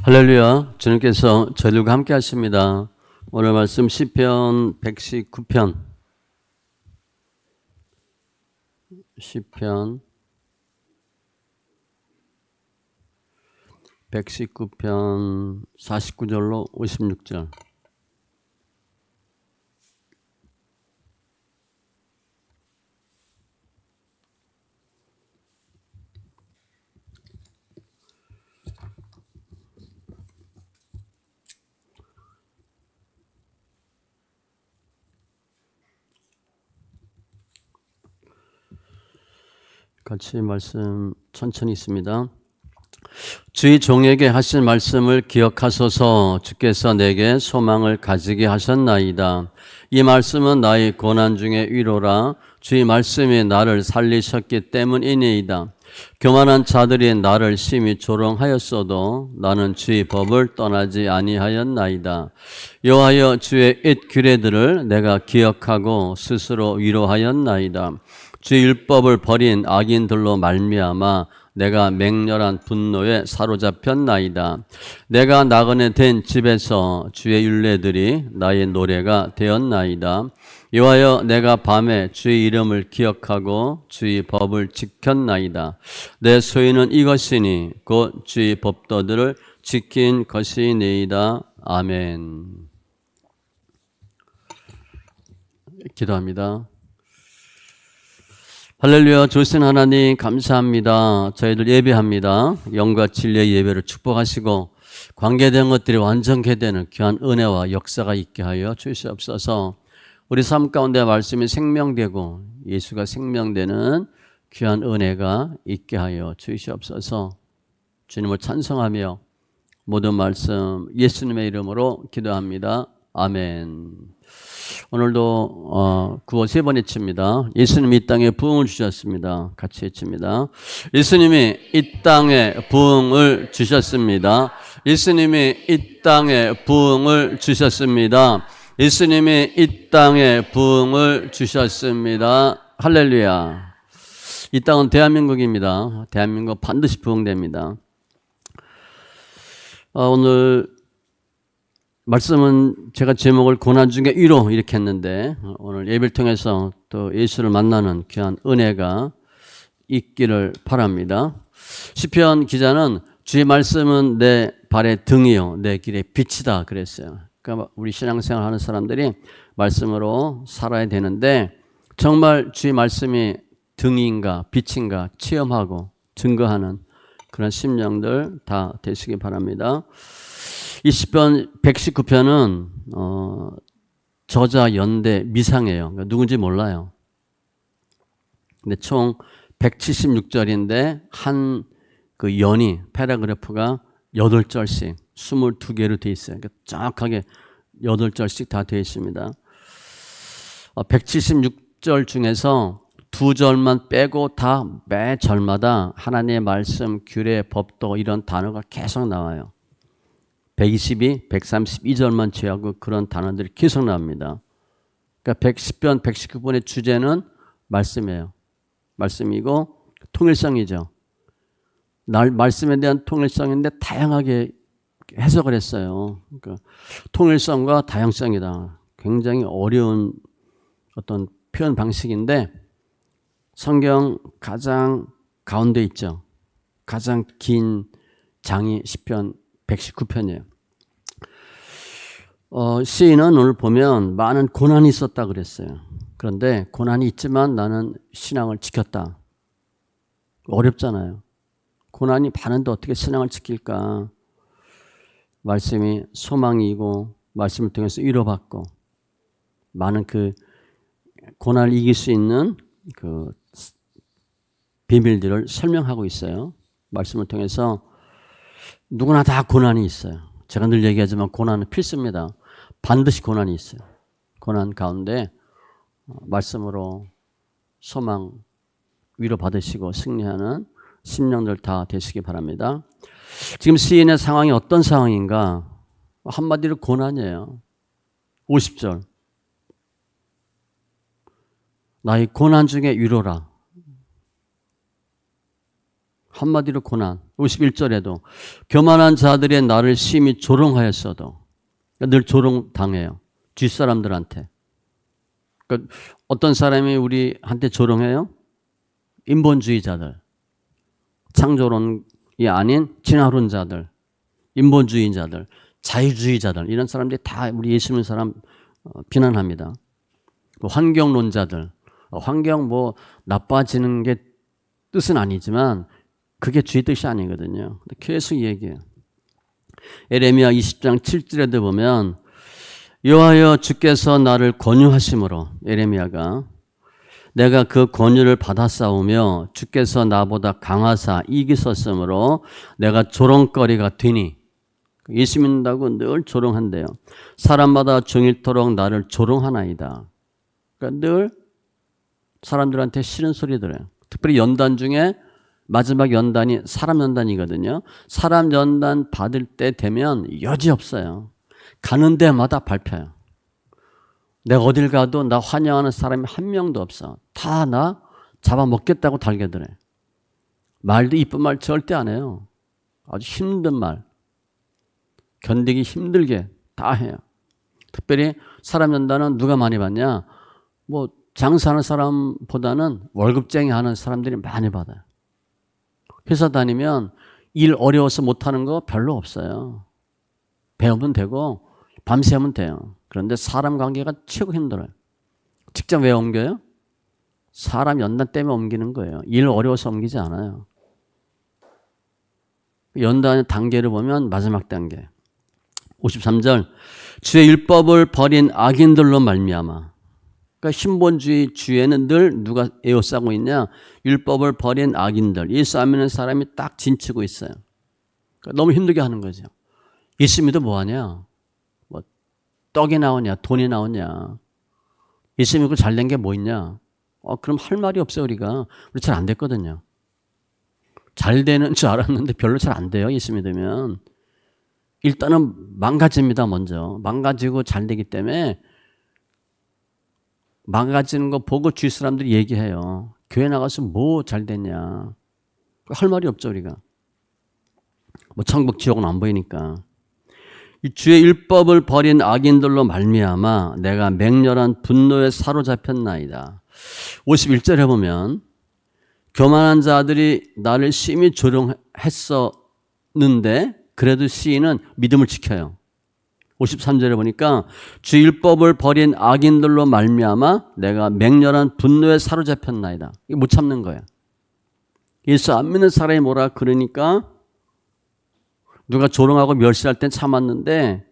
할렐루야. 주님께서 저희들과 함께 하십니다. 오늘 말씀 시편 119편 49절로 56절. 같이 말씀 천천히 있습니다. 주의 종에게 하신 말씀을 기억하소서. 주께서 내게 소망을 가지게 하셨나이다. 이 말씀은 나의 고난 중에 위로라. 주의 말씀이 나를 살리셨기 때문이니이다. 교만한 자들이 나를 심히 조롱하였어도 나는 주의 법을 떠나지 아니하였나이다. 여호와여, 주의 옛 규례들을 내가 기억하고 스스로 위로하였나이다. 주의 율법을 버린 악인들로 말미암아 내가 맹렬한 분노에 사로잡혔나이다. 내가 나그네 된 집에서 주의 율례들이 나의 노래가 되었나이다. 여호와여, 내가 밤에 주의 이름을 기억하고 주의 법을 지켰나이다. 내 소유는 이것이니 곧 주의 법도들을 지킨 것이니이다. 아멘. 기도합니다. 할렐루야. 좋으신 하나님 감사합니다. 저희들 예배합니다. 영과 진리의 예배를 축복하시고 관계된 것들이 완전케 되는 귀한 은혜와 역사가 있게 하여 주시옵소서. 우리 삶 가운데 말씀이 생명되고 예수가 생명되는 귀한 은혜가 있게 하여 주시옵소서. 주님을 찬송하며 모든 말씀 예수님의 이름으로 기도합니다. 아멘. 오늘도 구호 세 번 외칩니다. 예수님이 이 땅에 부흥을 주셨습니다. 같이 외칩니다. 예수님이 이 땅에 부흥을 주셨습니다. 예수님이 이 땅에 부흥을 주셨습니다. 예수님이 이 땅에 부흥을 주셨습니다. 할렐루야. 이 땅은 대한민국입니다. 대한민국 반드시 부흥됩니다. 오늘 말씀은 제가 제목을 고난 중에 위로 이렇게 했는데 오늘 예배를 통해서 또 예수를 만나는 귀한 은혜가 있기를 바랍니다. 시편 기자는 주의 말씀은 내 발의 등이요 내 길의 빛이다 그랬어요. 그러니까 우리 신앙생활 하는 사람들이 말씀으로 살아야 되는데 정말 주의 말씀이 등인가 빛인가 체험하고 증거하는 그런 심령들 다 되시기 바랍니다. 이 시편 119편은 저자 연대 미상이에요. 그러니까 누군지 몰라요. 근데 총 176절인데 한 그 연이 패러그래프가 8절씩 22개로 되어 있어요. 그러니까 정확하게 8절씩 다 되어 있습니다. 176절 중에서 2절만 빼고 다 매 절마다 하나님의 말씀, 규례, 법도 이런 단어가 계속 나와요. 122, 132절만 제외하고 그런 단어들이 계속 나옵니다. 그러니까 10편, 119편의 주제는 말씀이에요. 말씀이고 통일성이죠. 말씀에 대한 통일성인데 다양하게 해석을 했어요. 그러니까 통일성과 다양성이다. 굉장히 어려운 어떤 표현 방식인데 성경 가장 가운데 있죠. 가장 긴 장이 시편 119편이에요. 시인은 오늘 보면 많은 고난이 있었다 그랬어요. 그런데 고난이 있지만 나는 신앙을 지켰다. 어렵잖아요. 고난이 많은데 어떻게 신앙을 지킬까? 말씀이 소망이고 말씀을 통해서 위로받고 많은 그 고난을 이길 수 있는 그 비밀들을 설명하고 있어요. 말씀을 통해서 누구나 다 고난이 있어요. 제가 늘 얘기하지만 고난은 필수입니다. 반드시 고난이 있어요. 고난 가운데 말씀으로 소망 위로받으시고 승리하는 심령들 다 되시기 바랍니다. 지금 시인의 상황이 어떤 상황인가? 한마디로 고난이에요. 50절. 나의 고난 중에 위로라. 한마디로 고난. 51절에도 교만한 자들의 나를 심히 조롱하였어도, 그러니까 늘 조롱당해요. 뒷사람들한테. 그러니까 어떤 사람이 우리한테 조롱해요? 인본주의자들, 창조론이 아닌 진화론자들, 인본주의자들, 자유주의자들, 이런 사람들이 다 우리 예수 믿는 사람 비난합니다. 환경론자들, 환경 나빠지는 게 뜻은 아니지만 그게 주의 뜻이 아니거든요. 계속 얘기해요. 에레미야 20장 7절에도 보면 여호와여 주께서 나를 권유하심으로, 에레미야가 내가 그 권유를 받아싸우며 주께서 나보다 강하사 이기셨으므로 내가 조롱거리가 되니, 예수 믿는다고 늘 조롱한대요. 사람마다 종일토록 나를 조롱하나이다. 그러니까 늘 사람들한테 싫은 소리 들어요. 특별히 연단 중에 마지막 연단이 사람 연단이거든요. 사람 연단 받을 때 되면 여지없어요. 가는 데마다 밟혀요. 내가 어딜 가도 나 환영하는 사람이 한 명도 없어. 다 나 잡아먹겠다고 달겨드네. 말도 이쁜 말 절대 안 해요. 아주 힘든 말, 견디기 힘들게 다 해요. 특별히 사람 연단은 누가 많이 받냐? 장사하는 사람보다는 월급쟁이 하는 사람들이 많이 받아요. 회사 다니면 일 어려워서 못하는 거 별로 없어요. 배우면 되고 밤새면 돼요. 그런데 사람 관계가 최고 힘들어요. 직장 왜 옮겨요? 사람 연단 때문에 옮기는 거예요. 일 어려워서 옮기지 않아요. 연단의 단계를 보면 마지막 단계. 53절. 주의 율법을 버린 악인들로 말미암아. 그러니까 신본주의 주에는 늘 누가 에워싸고 있냐? 율법을 버린 악인들. 예수 안 믿는 사람이 딱 진치고 있어요. 그러니까 너무 힘들게 하는 거죠. 예수 믿어 뭐하냐? 떡이 나오냐? 돈이 나오냐? 예수 믿고 잘된 게 뭐 있냐? 그럼 할 말이 없어요, 우리가. 우리 잘 안 됐거든요. 잘 되는 줄 알았는데 별로 잘 안 돼요, 예수 믿으면. 일단은 망가집니다, 먼저. 망가지고 잘 되기 때문에 망가지는 거 보고 주위 사람들이 얘기해요. 교회 나가서 뭐 잘 됐냐? 할 말이 없죠, 우리가. 천국 지옥은 안 보이니까. 이 주의 율법을 버린 악인들로 말미암아 내가 맹렬한 분노에 사로잡혔나이다. 51절에 보면 교만한 자들이 나를 심히 조롱했었는데 그래도 시인은 믿음을 지켜요. 53절에 보니까 주 율법을 버린 악인들로 말미암아 내가 맹렬한 분노에 사로잡혔나이다. 이거 못 참는 거예요. 예수 안 믿는 사람이 뭐라 그러니까 누가 조롱하고 멸시할 땐 참았는데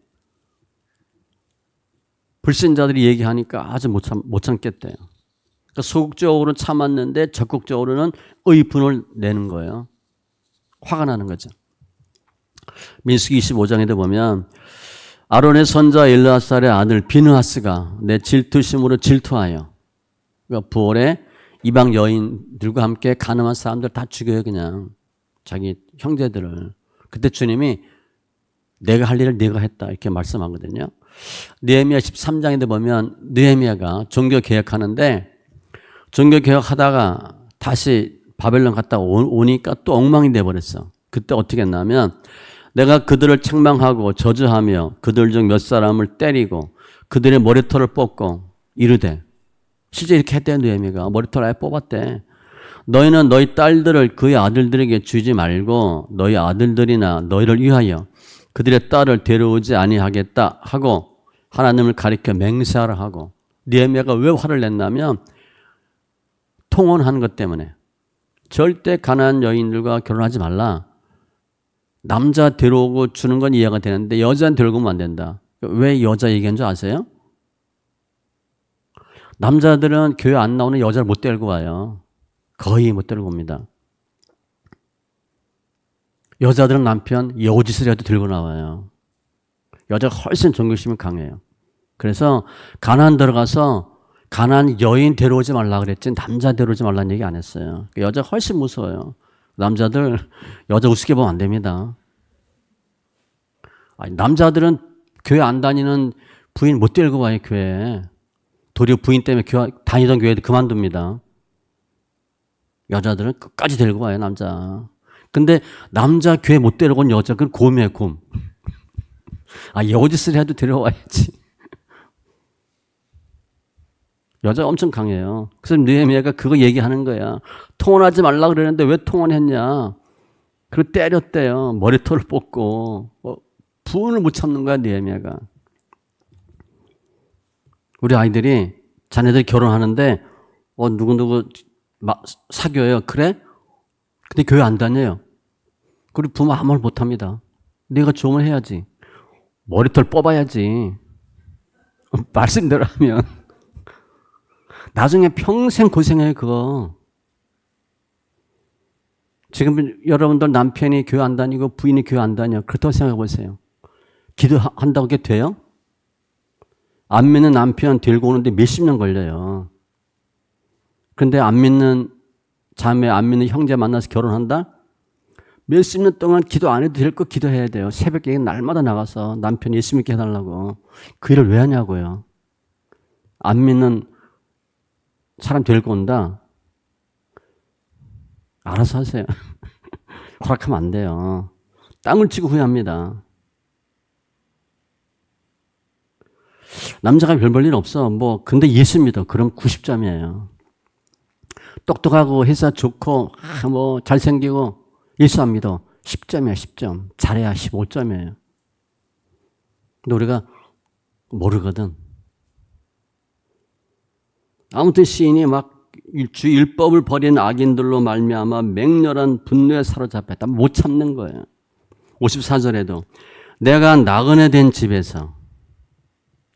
불신자들이 얘기하니까 아주 못 참겠대요. 그러니까 소극적으로는 참았는데 적극적으로는 의분을 내는 거예요. 화가 나는 거죠. 민수기 25장에도 보면 아론의 손자 엘르아살의 아들 비느하스가 내 질투심으로 질투하여, 그러니까 부올에 이방 여인들과 함께 가늠한 사람들 다 죽여요. 그냥 자기 형제들을. 그때 주님이 내가 할 일을 네가 했다 이렇게 말씀하거든요. 느헤미야 13장에도 보면 느헤미야가 종교 개혁하는데 종교 개혁하다가 다시 바벨론 갔다 오니까 또 엉망이 돼버렸어. 그때 어떻게 했냐면 내가 그들을 책망하고 저주하며 그들 중 몇 사람을 때리고 그들의 머리털을 뽑고 이르되, 실제 이렇게 했대요. 느헤미야가 머리털 아예 뽑았대. 너희는 너희 딸들을 그의 아들들에게 주지 말고 너희 아들들이나 너희를 위하여 그들의 딸을 데려오지 아니하겠다 하고 하나님을 가리켜 맹세하라 하고. 느헤미야가 왜 화를 냈냐면 통혼하는 것 때문에. 절대 가나안 여인들과 결혼하지 말라. 남자 데려오고 주는 건 이해가 되는데 여자는 데리고 오면 안 된다. 왜 여자 얘기한 줄 아세요? 남자들은 교회 안 나오는 여자를 못 데리고 와요. 거의 못 데리고 옵니다. 여자들은 남편 여우짓을 해도 들고 나와요. 여자가 훨씬 존경심이 강해요. 그래서 가나안 들어가서 가나안 여인 데려오지 말라 그랬지 남자 데려오지 말라는 얘기 안 했어요. 여자가 훨씬 무서워요. 남자들 여자 우습게 보면 안 됩니다. 아니, 남자들은 교회 안 다니는 부인 못 데리고 와요. 교회에. 도리어 부인 때문에 다니던 교회도 그만둡니다. 여자들은 끝까지 데리고 와요. 남자. 근데 남자 교회 못 데려온 여자, 그건 곰이에요, 곰. 아, 여짓을 해도 데려와야지. 여자가 엄청 강해요. 그래서 느헤미야가 그거 얘기하는 거야. 통혼하지 말라 그러는데 왜 통혼했냐. 그리고 때렸대요. 머리털을 뽑고. 분을 못 참는 거야, 느헤미야가. 우리 아이들이 자네들이 결혼하는데 누구누구 사귀어요. 그래? 근데 교회 안 다녀요. 그리고 부모 아무 말 못합니다. 내가 좋으면 해야지. 머리털 뽑아야지. 말씀대로 하면. 나중에 평생 고생해요, 그거. 지금 여러분들 남편이 교회 안 다니고 부인이 교회 안 다녀. 그렇다고 생각해 보세요. 기도한다고 그게 돼요? 안 믿는 남편 데리고 오는데 몇십 년 걸려요. 그런데 안 믿는 자매, 안 믿는 형제 만나서 결혼한다? 몇십 년 동안 기도 안 해도 될 거 기도해야 돼요. 새벽에 날마다 나가서 남편 예수 믿게 해달라고. 그 일을 왜 하냐고요. 안 믿는 사람 데리고 온다? 알아서 하세요. 허락하면 안 돼요. 땅을 치고 후회합니다. 남자가 별 볼 일 없어. 근데 예수 믿어. 그럼 90점이에요. 똑똑하고 회사 좋고 잘생기고 예수 안 믿어. 10점이야, 10점. 잘해야 15점이에요. 근데 우리가 모르거든. 아무튼 시인이 주 율법을 버린 악인들로 말미암아 맹렬한 분노에 사로잡혔다. 못 참는 거예요. 54절에도 내가 나그네 된 집에서,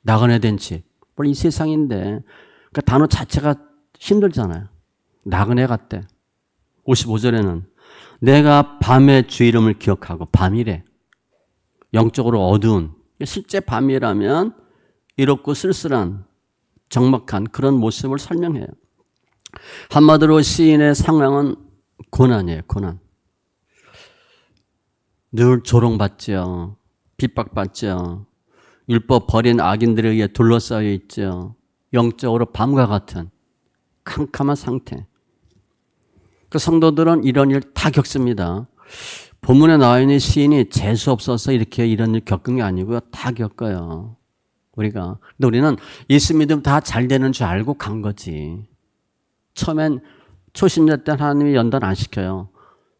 나그네 된 집. 원래 이 세상인데 그 단어 자체가 힘들잖아요. 나그네 같대. 55절에는 내가 밤의 주 이름을 기억하고, 밤이래. 영적으로 어두운, 실제 밤이라면 이롭고 쓸쓸한 적막한 그런 모습을 설명해요. 한마디로 시인의 상황은 고난이에요. 고난. 늘 조롱받죠. 핍박받죠. 율법 버린 악인들에 의해 둘러싸여 있죠. 영적으로 밤과 같은 캄캄한 상태. 그 성도들은 이런 일 다 겪습니다. 본문에 나와 있는 시인이 재수 없어서 이렇게 이런 일 겪은 게 아니고요. 다 겪어요. 우리가. 근데 우리는 예수 믿으면 다 잘 되는 줄 알고 간 거지. 처음엔 초신자 때 하나님이 연단 안 시켜요.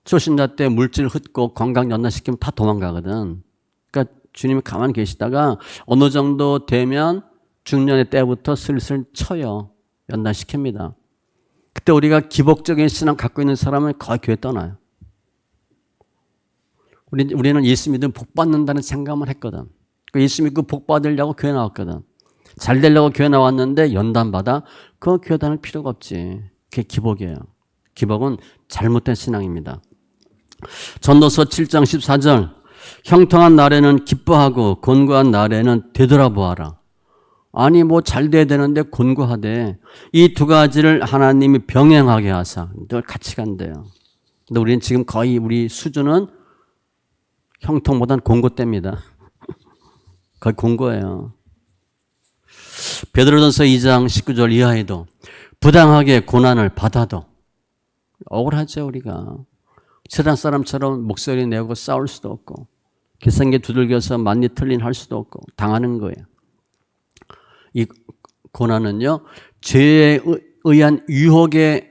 초신자 때 물질 흩고 건강 연단시키면 다 도망가거든. 그러니까 주님이 가만히 계시다가 어느 정도 되면 중년의 때부터 슬슬 쳐요. 연단시킵니다. 그때 우리가 기복적인 신앙 갖고 있는 사람은 거의 교회 떠나요. 우리는 예수 믿으면 복 받는다는 생각만 했거든. 예수 믿고 복 받으려고 교회 나왔거든. 잘 되려고 교회 나왔는데 연단받아? 그건 교회 다닐 필요가 없지. 그게 기복이에요. 기복은 잘못된 신앙입니다. 전도서 7장 14절 형통한 날에는 기뻐하고 곤고한 날에는 되돌아보아라. 아니 잘 돼야 되는데 곤고하대. 이 두 가지를 하나님이 병행하게 하사 늘 같이 간대요. 근데 우리는 지금 거의 우리 수준은 형통보다는 곤고 때입니다. 거의 곤고예요. 베드로전서 2장 19절 이하에도 부당하게 고난을 받아도 억울하죠. 우리가 세상 사람처럼 목소리 내고 싸울 수도 없고 기생에 두들겨서 만리 틀린 할 수도 없고 당하는 거예요. 이 고난은요, 죄에 의한 유혹에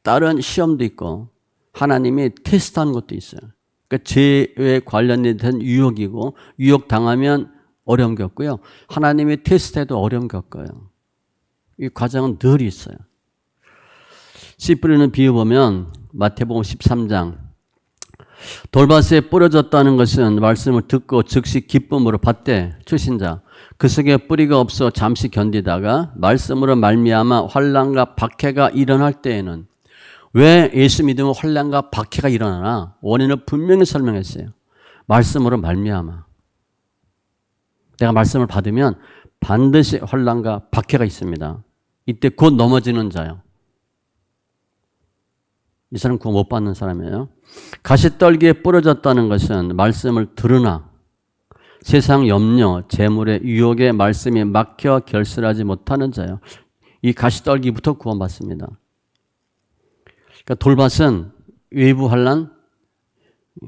따른 시험도 있고 하나님이 테스트하는 것도 있어요. 그러니까 죄에 관련된 유혹이고 유혹 당하면 어려움 겪고요. 하나님이 테스트해도 어려움 겪어요. 이 과정은 늘 있어요. 씨 뿌리는 비유 보면 마태복음 13장 돌밭에 뿌려졌다는 것은 말씀을 듣고 즉시 기쁨으로 받되 초신자 그 속에 뿌리가 없어 잠시 견디다가 말씀으로 말미암아 환난과 박해가 일어날 때에는 왜 예수 믿으면 환난과 박해가 일어나나? 원인을 분명히 설명했어요. 말씀으로 말미암아. 내가 말씀을 받으면 반드시 환난과 박해가 있습니다. 이때 곧 넘어지는 자요. 이 사람 구원 못 받는 사람이에요. 가시떨기에 부러졌다는 것은 말씀을 들으나 세상 염려, 재물의 유혹에 말씀이 막혀 결실하지 못하는 자요. 이 가시떨기부터 구원받습니다. 그러니까 돌밭은 외부 환난,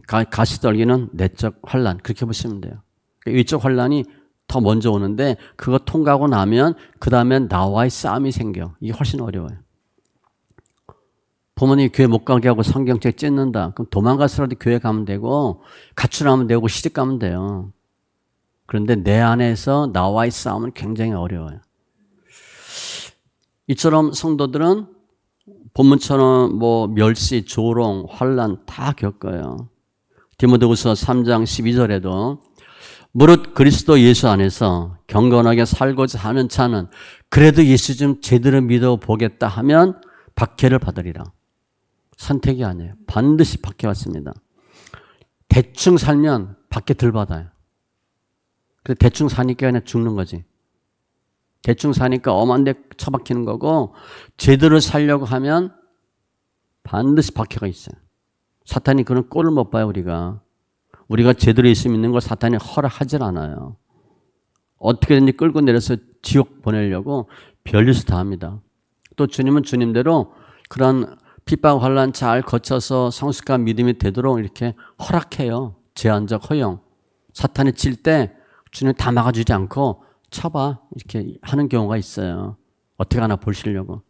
가시떨기는 내적 환란. 그렇게 보시면 돼요. 위적 환란이 더 먼저 오는데 그거 통과하고 나면 그 다음엔 나와의 싸움이 생겨. 이게 훨씬 어려워요. 부모님이 교회 못 가게 하고 성경책 찢는다. 그럼 도망가서라도 교회 가면 되고 가출하면 되고 시집 가면 돼요. 그런데 내 안에서 나와의 싸움은 굉장히 어려워요. 이처럼 성도들은 본문처럼 뭐 멸시, 조롱, 환난 다 겪어요. 디모데후서 3장 12절에도 무릇 그리스도 예수 안에서 경건하게 살고자 하는 자는 그래도 예수 좀 제대로 믿어보겠다 하면 박해를 받으리라. 선택이 아니에요. 반드시 박해받습니다. 대충 살면 박해 덜 받아요. 그래서 대충 사니까 그냥 죽는 거지. 대충 사니까 엄한 데 처박히는 거고 제대로 살려고 하면 반드시 박해가 있어요. 사탄이 그런 꼴을 못 봐요. 우리가 제대로 예수 믿는 걸 사탄이 허락하질 않아요. 어떻게든지 끌고 내려서 지옥 보내려고 별짓을 다 합니다. 또 주님은 주님대로 그런 핍박 환난 잘 거쳐서 성숙한 믿음이 되도록 이렇게 허락해요. 제한적 허용. 사탄이 칠 때 주님 다 막아주지 않고 쳐봐 이렇게 하는 경우가 있어요. 어떻게 하나 보시려고.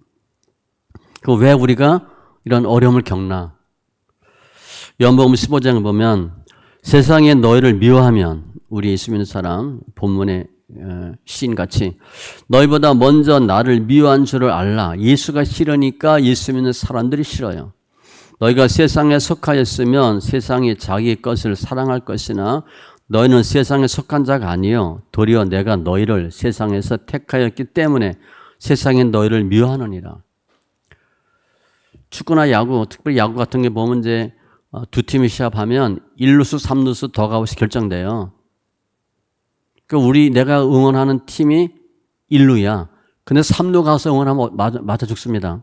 왜 우리가 이런 어려움을 겪나. 요한복음 15장을 보면 세상에 너희를 미워하면 우리 예수 믿는 사람 본문의 시인같이 너희보다 먼저 나를 미워한 줄을 알라. 예수가 싫으니까 예수 믿는 사람들이 싫어요. 너희가 세상에 속하였으면 세상이 자기 것을 사랑할 것이나 너희는 세상에 속한 자가 아니요 도리어 내가 너희를 세상에서 택하였기 때문에 세상이 너희를 미워하느니라. 축구나 야구, 특별히 야구 같은 게 보면 이제 두 팀이 시합하면 1루수, 3루수 더가웃이 결정돼요. 그러니까 내가 응원하는 팀이 1루야. 근데 3루 가서 응원하면 맞아 죽습니다.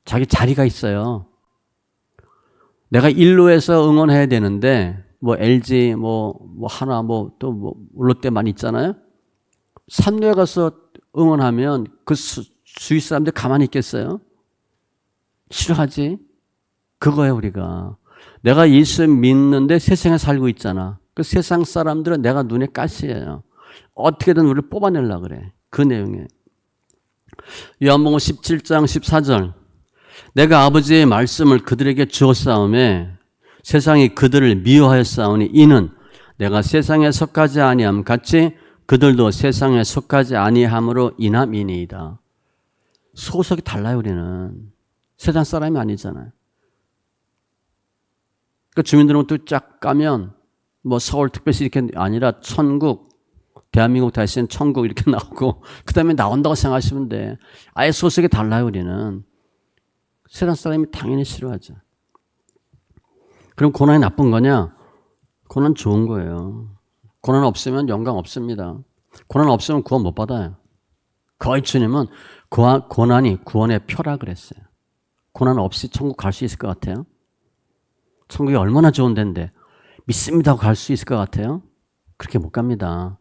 자기 자리가 있어요. 내가 1루에서 응원해야 되는데 뭐 LG 뭐 하나 또 롯데 많이 있잖아요. 3루에 가서 응원하면 그 주위 사람들 가만히 있겠어요? 싫어하지? 그거예요, 우리가. 내가 예수 믿는데 세상에 살고 있잖아. 그 세상 사람들은 내가 눈에 가시예요. 어떻게든 우리를 뽑아내려고 그래. 그 내용에. 요한복음 17장 14절. 내가 아버지의 말씀을 그들에게 주었사오매 세상이 그들을 미워하였사오니 이는 내가 세상에 속하지 아니함 같이 그들도 세상에 속하지 아니함으로 인함이니이다. 소속이 달라요, 우리는. 세상 사람이 아니잖아요. 그 주민등록도 쫙 까면 뭐 서울특별시 이렇게 아니라 천국, 대한민국 다시는 천국 이렇게 나오고 그 다음에 나온다고 생각하시면 돼. 아예 소속이 달라요, 우리는. 세상 사람이 당연히 싫어하죠. 그럼 고난이 나쁜 거냐? 고난 좋은 거예요. 고난 없으면 영광 없습니다. 고난 없으면 구원 못 받아요. 거의 주님은 고난이 구원의 표라 그랬어요. 고난 없이 천국 갈 수 있을 것 같아요? 천국이 얼마나 좋은 데인데 믿습니다 하고 갈 수 있을 것 같아요? 그렇게 못 갑니다.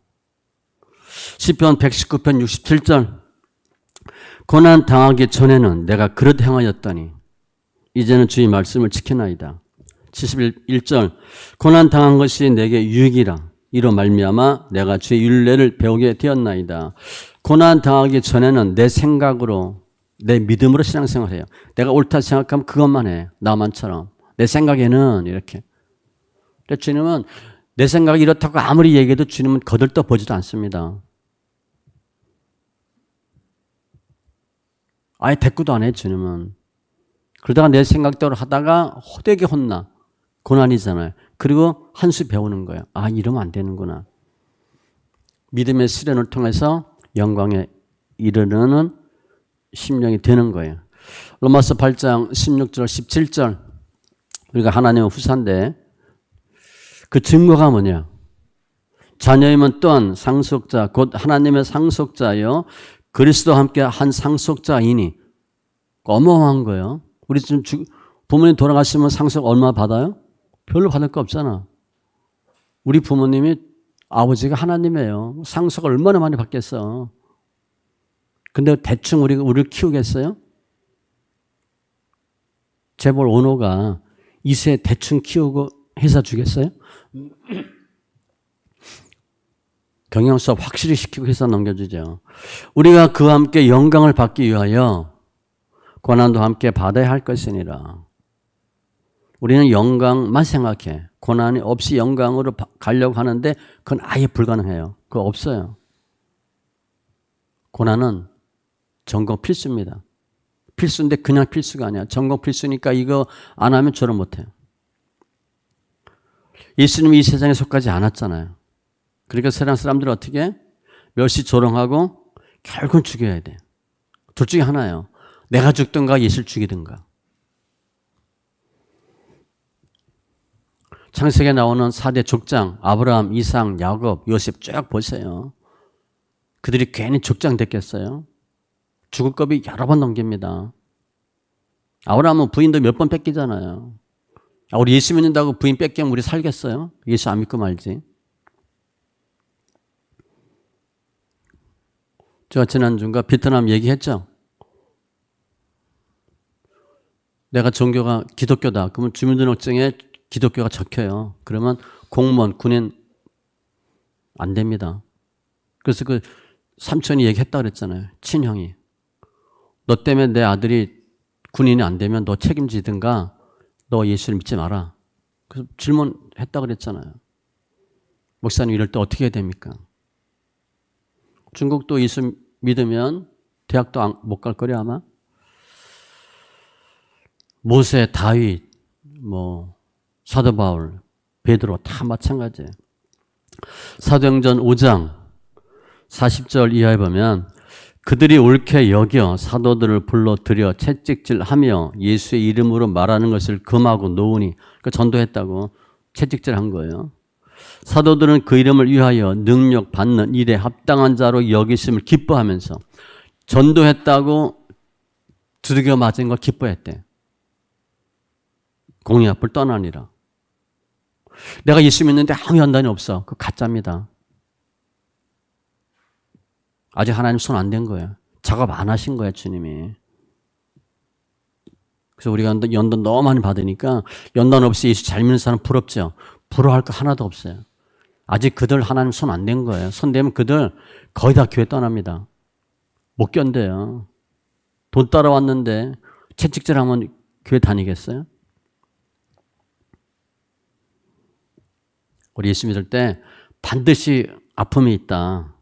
시편 119편 67절 고난 당하기 전에는 내가 그릇 행하였더니 이제는 주의 말씀을 지키나이다. 71절 고난 당한 것이 내게 유익이라 이로 말미암아 내가 주의 율례를 배우게 되었나이다. 고난 당하기 전에는 내 생각으로 내 믿음으로 신앙생활을 해요. 내가 옳다 생각하면 그것만 해. 나만처럼. 내 생각에는 이렇게. 그래서 주님은 내 생각이 이렇다고 아무리 얘기해도 주님은 거들떠 보지도 않습니다. 아예 대꾸도 안 해, 주님은. 그러다가 내 생각대로 하다가 호되게 혼나. 고난이잖아요. 그리고 한 수 배우는 거예요. 아, 이러면 안 되는구나. 믿음의 시련을 통해서 영광에 이르는 심령이 되는 거예요. 로마서 8장 16절 17절 우리가 하나님의 후사인데 그 증거가 뭐냐? 자녀이면 또한 상속자 곧 하나님의 상속자요 그리스도와 함께 한 상속자이니 어마어마한 거예요. 우리 지금 부모님 돌아가시면 상속 얼마 받아요? 별로 받을 거 없잖아. 우리 부모님이 아버지가 하나님이에요. 상속 얼마나 많이 받겠어. 근데 대충 우리를 키우겠어요? 재벌 오너가 이세 대충 키우고 회사 주겠어요? 경영 수업 확실히 시키고 회사 넘겨주죠. 우리가 그와 함께 영광을 받기 위하여 고난도 함께 받아야 할 것이니라. 우리는 영광만 생각해. 고난이 없이 영광으로 가려고 하는데 그건 아예 불가능해요. 그거 없어요. 고난은 전공 필수입니다. 필수인데 그냥 필수가 아니야. 전공 필수니까 이거 안 하면 졸업 못해요. 예수님이 이 세상에 속하지 않았잖아요. 그러니까 세상 사람들은 어떻게 해? 멸시 조롱하고 결국은 죽여야 돼. 둘 중에 하나예요. 내가 죽든가 예수를 죽이든가. 창세기에 나오는 4대 족장, 아브라함, 이삭, 야곱, 요셉 쭉 보세요. 그들이 괜히 족장 됐겠어요? 죽을 겁이 여러 번 넘깁니다. 아브라함은 부인도 몇 번 뺏기잖아요. 우리 예수 믿는다고 부인 뺏기면 우리 살겠어요? 예수 안 믿고 말지. 제가 지난주인가 베트남 얘기했죠? 내가 종교가 기독교다. 그러면 주민등록증에 기독교가 적혀요. 그러면 공무원, 군인 안 됩니다. 그래서 그 삼촌이 얘기했다 그랬잖아요. 친형이. 너 때문에 내 아들이 군인이 안 되면 너 책임지든가 너 예수를 믿지 마라. 그래서 질문했다 그랬잖아요. 목사님 이럴 때 어떻게 해야 됩니까? 중국도 예수 믿으면 대학도 못 갈 거래 아마. 모세, 다윗, 사도 바울, 베드로 다 마찬가지예요. 사도행전 5장 40절 이하에 보면 그들이 옳게 여겨 사도들을 불러들여 채찍질하며 예수의 이름으로 말하는 것을 금하고 놓으니 그러니까 전도했다고 채찍질한 거예요. 사도들은 그 이름을 위하여 능력 받는 일에 합당한 자로 여기심을 기뻐하면서 전도했다고 두들겨 맞은 걸 기뻐했대. 공의 앞을 떠나니라. 내가 예수 믿는데 아무 연단이 없어. 그거 가짜입니다. 아직 하나님 손 안 댄 거예요. 작업 안 하신 거예요, 주님이. 그래서 우리가 연단 너무 많이 받으니까 연단 없이 예수 잘 믿는 사람 부럽죠? 부러워할 거 하나도 없어요. 아직 그들 하나님 손 안 댄 거예요. 손 대면 그들 거의 다 교회 떠납니다. 못 견뎌요. 돈 따라왔는데 채찍질하면 교회 다니겠어요? 우리 예수 믿을 때 반드시 아픔이 있다.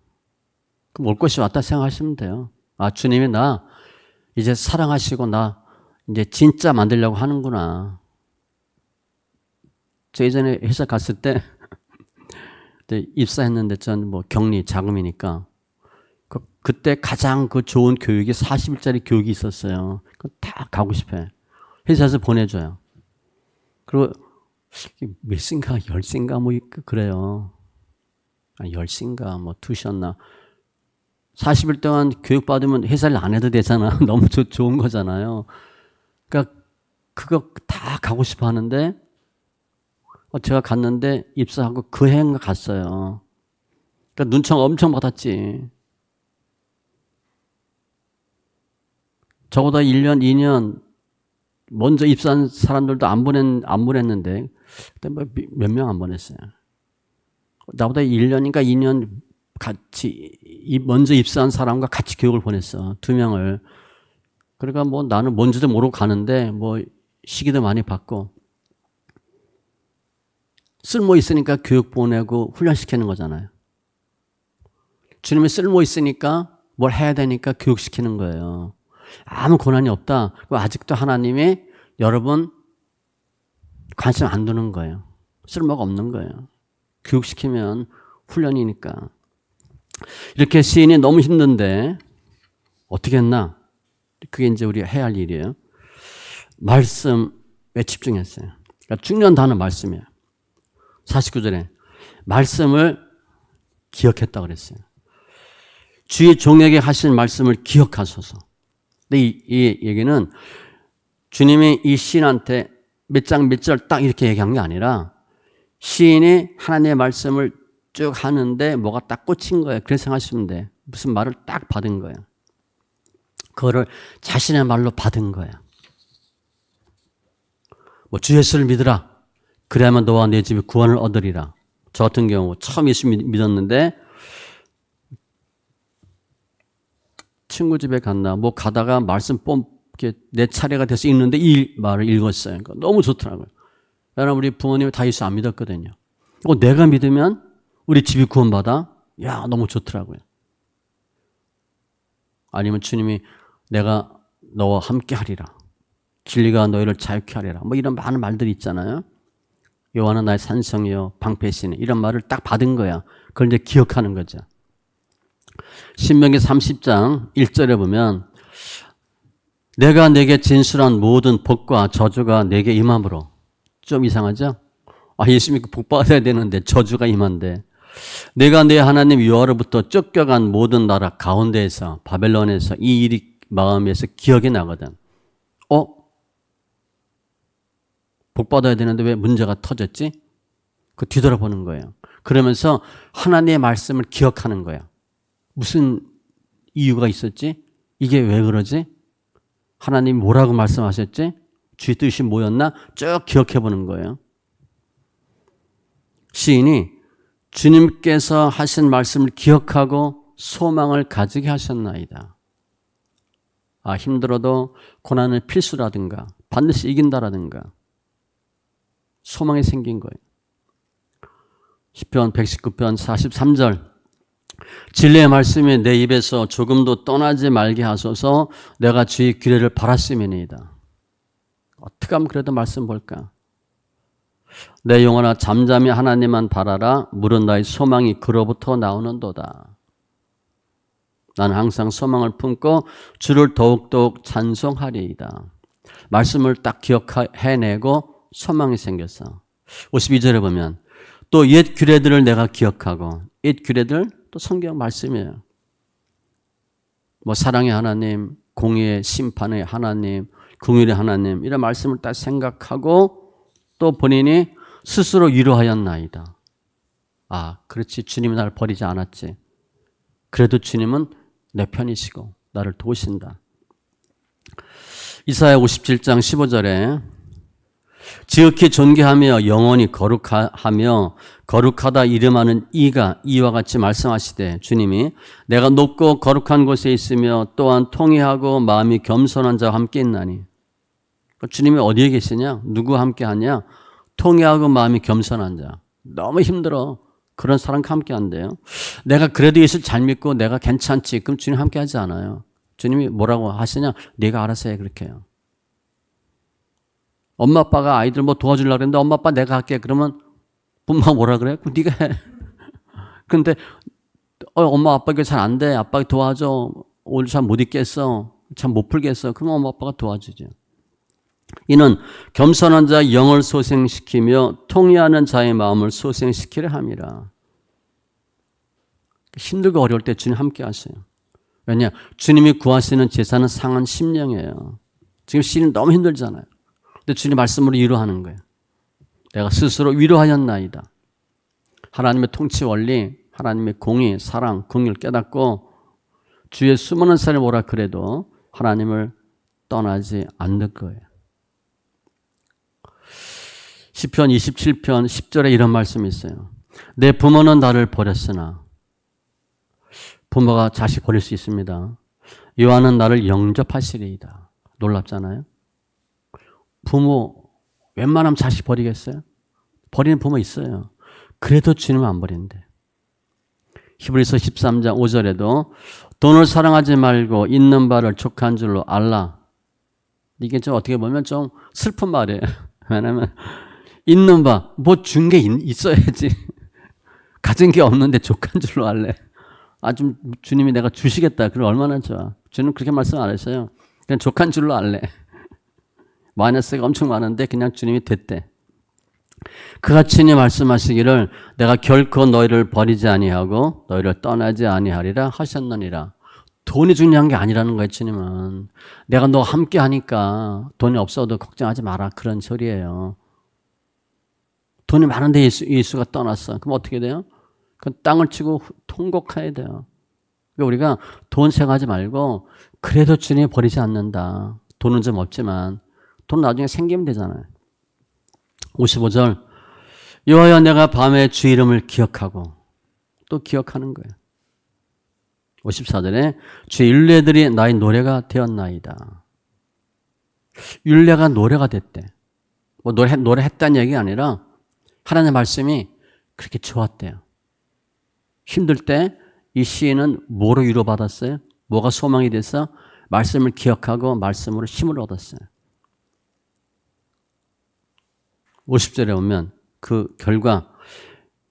그럼 올 것이 왔다 생각하시면 돼요. 아, 주님이 나 이제 사랑하시고 나 이제 진짜 만들려고 하는구나. 저 예전에 회사 갔을 때 입사했는데 전 격리 자금이니까 그때 가장 그 좋은 교육이 40일짜리 교육이 있었어요. 다 가고 싶어요. 회사에서 보내줘요. 그리고 몇 시인가 10시인가 그래요. 10시인가 2시였나. 40일 동안 교육받으면 회사를 안 해도 되잖아. 너무 좋은 거잖아요. 그러니까 그거 다 가고 싶어 하는데 제가 갔는데 입사하고 그 해인가 갔어요. 그러니까 눈총 엄청 받았지. 저보다 1년, 2년 먼저 입사한 사람들도 안 보냈는데 그때 몇 명 안 보냈어요. 나보다 1년인가 2년 같이 먼저 입사한 사람과 같이 교육을 보냈어. 2명을. 그러니까 나는 뭔지도 모르고 가는데 시기도 많이 받고 쓸모 있으니까 교육 보내고 훈련시키는 거잖아요. 주님이 쓸모 있으니까 뭘 해야 되니까 교육시키는 거예요. 아무 고난이 없다. 아직도 하나님이 여러분 관심 안 두는 거예요. 쓸모가 없는 거예요. 교육시키면 훈련이니까. 이렇게 시인이 너무 힘든데 어떻게 했나? 그게 이제 우리가 해야 할 일이에요. 말씀에 집중했어요. 그러니까 중요한 단어 말씀이에요. 49절에 말씀을 기억했다 그랬어요. 주의 종에게 하신 말씀을 기억하소서. 근데 이 얘기는 주님이 이 시인한테 몇 장 몇 절 딱 이렇게 얘기한 게 아니라 시인이 하나님의 말씀을 쭉 하는데 뭐가 딱 꽂힌 거예요. 그래서 생각하시면 돼. 무슨 말을 딱 받은 거예요. 그거를 자신의 말로 받은 거예요. 뭐 주 예수를 믿으라. 그래야만 너와 내 집이 구원을 얻으리라. 저 같은 경우 처음 예수 믿었는데 친구 집에 갔나 뭐 가다가 말씀 내 차례가 돼서 읽는데 이 말을 읽었어요. 그러니까 너무 좋더라고요. 왜냐하면 우리 부모님이 다 예수 안 믿었거든요. 내가 믿으면 우리 집이 구원받아? 야, 너무 좋더라고요. 아니면 주님이 내가 너와 함께 하리라. 진리가 너희를 자유케 하리라. 뭐 이런 많은 말들이 있잖아요. 여호와는 나의 산성이요 방패시네. 이런 말을 딱 받은 거야. 그걸 이제 기억하는 거죠. 신명기 30장 1절에 보면 내가 내게 진술한 모든 복과 저주가 내게 임함으로. 좀 이상하죠? 예수 믿고 복 받아야 되는데 저주가 임한데 내가 내 하나님 여호와로부터 쫓겨간 모든 나라 가운데에서 바벨론에서 이 일이 마음에서 기억이 나거든. 복 받아야 되는데 왜 문제가 터졌지? 그 뒤돌아보는 거예요. 그러면서 하나님의 말씀을 기억하는 거야. 무슨 이유가 있었지? 이게 왜 그러지? 하나님이 뭐라고 말씀하셨지? 주의 뜻이 뭐였나? 쭉 기억해 보는 거예요. 시인이 주님께서 하신 말씀을 기억하고 소망을 가지게 하셨나이다. 힘들어도 고난은 필수라든가 반드시 이긴다라든가 소망이 생긴 거예요. 시편 119편 43절 진리의 말씀이 내 입에서 조금도 떠나지 말게 하소서 내가 주의 규례를 바랐음이니이다. 어떻게 하면 그래도 말씀 볼까? 내 영혼아 잠잠히 하나님만 바라라. 물은 나의 소망이 그로부터 나오는도다. 나는 항상 소망을 품고 주를 더욱더욱 찬송하리이다. 말씀을 딱 기억해내고 소망이 생겼어. 52절에 보면 또 옛 규례들을 내가 기억하고 옛 규례들 또 성경 말씀이에요. 뭐 사랑의 하나님, 공의의 심판의 하나님, 긍휼의 하나님 이런 말씀을 딱 생각하고 또 본인이 스스로 위로하였나이다. 그렇지. 주님이 나를 버리지 않았지. 그래도 주님은 내 편이시고 나를 도우신다. 이사야 57장 15절에 지극히 존귀하며 영원히 거룩하며 거룩하다 이름하는 이와 같이 말씀하시되 주님이 내가 높고 거룩한 곳에 있으며 또한 통회하고 마음이 겸손한 자와 함께 있나니. 주님이 어디에 계시냐? 누구와 함께 하냐? 통회하고 마음이 겸손한 자. 너무 힘들어. 그런 사람과 함께 한대요. 내가 그래도 예수를 잘 믿고 내가 괜찮지. 그럼 주님 함께 하지 않아요. 주님이 뭐라고 하시냐? 네가 알아서 해. 그렇게 해요. 엄마 아빠가 아이들 뭐 도와주려고 그랬는데 엄마 아빠 내가 할게. 그러면 부모가 뭐라 그래? 그럼 네가 해. 근데 엄마 아빠 이거 잘 안 돼. 아빠 도와줘. 오늘 잘 못 있겠어. 참 못 풀겠어. 그럼 엄마 아빠가 도와주죠. 이는 겸손한 자의 영을 소생시키며 통회하는 자의 마음을 소생시키려 함이라. 힘들고 어려울 때 주님 함께 하세요. 왜냐? 주님이 구하시는 제사는 상한 심령이에요. 지금 시인은 너무 힘들잖아요. 근데 주님 말씀으로 위로하는 거예요. 내가 스스로 위로하였나이다. 하나님의 통치 원리, 하나님의 공의, 사랑, 긍휼을 깨닫고 주의 수많은 살을 오라 그래도 하나님을 떠나지 않는 거예요. 시편 27편 10절에 이런 말씀이 있어요. 내 부모는 나를 버렸으나 부모가 자식 버릴 수 있습니다. 여호와는 나를 영접하시리이다. 놀랍잖아요. 부모 웬만하면 자식 버리겠어요? 버리는 부모 있어요. 그래도 주님은 안 버린대. 히브리서 13장 5절에도 돈을 사랑하지 말고 있는 바를 족한 줄로 알라. 이게 좀 어떻게 보면 좀 슬픈 말이에요. 왜냐하면 있는 바, 뭐 준 게 있어야지. 가진 게 없는데 족한 줄로 알래. 좀 주님이 내가 주시겠다. 그럼 얼마나 좋아. 주님 그렇게 말씀 안 하셔요. 그냥 족한 줄로 알래. 마이너스가 엄청 많은데 그냥 주님이 됐대. 그가 친히 말씀하시기를 내가 결코 너희를 버리지 아니하고 너희를 떠나지 아니하리라 하셨느니라. 돈이 중요한 게 아니라는 거예요. 주님은. 내가 너 함께 하니까 돈이 없어도 걱정하지 마라. 그런 소리예요. 돈이 많은데 예수가 떠났어. 그럼 어떻게 돼요? 그 땅을 치고 통곡해야 돼요. 그러니까 우리가 돈 생각하지 말고 그래도 주님이 버리지 않는다. 돈은 좀 없지만 돈 나중에 생기면 되잖아요. 55절 여호와여 내가 밤에 주 이름을 기억하고 또 기억하는 거예요. 54절에 주의 율례들이 나의 노래가 되었나이다. 율례가 노래가 됐대. 뭐 노래했다는 얘기가 아니라 하나님의 말씀이 그렇게 좋았대요. 힘들 때 이 시인은 뭐로 위로받았어요? 뭐가 소망이 돼서 말씀을 기억하고 말씀으로 힘을 얻었어요. 50절에 오면 그 결과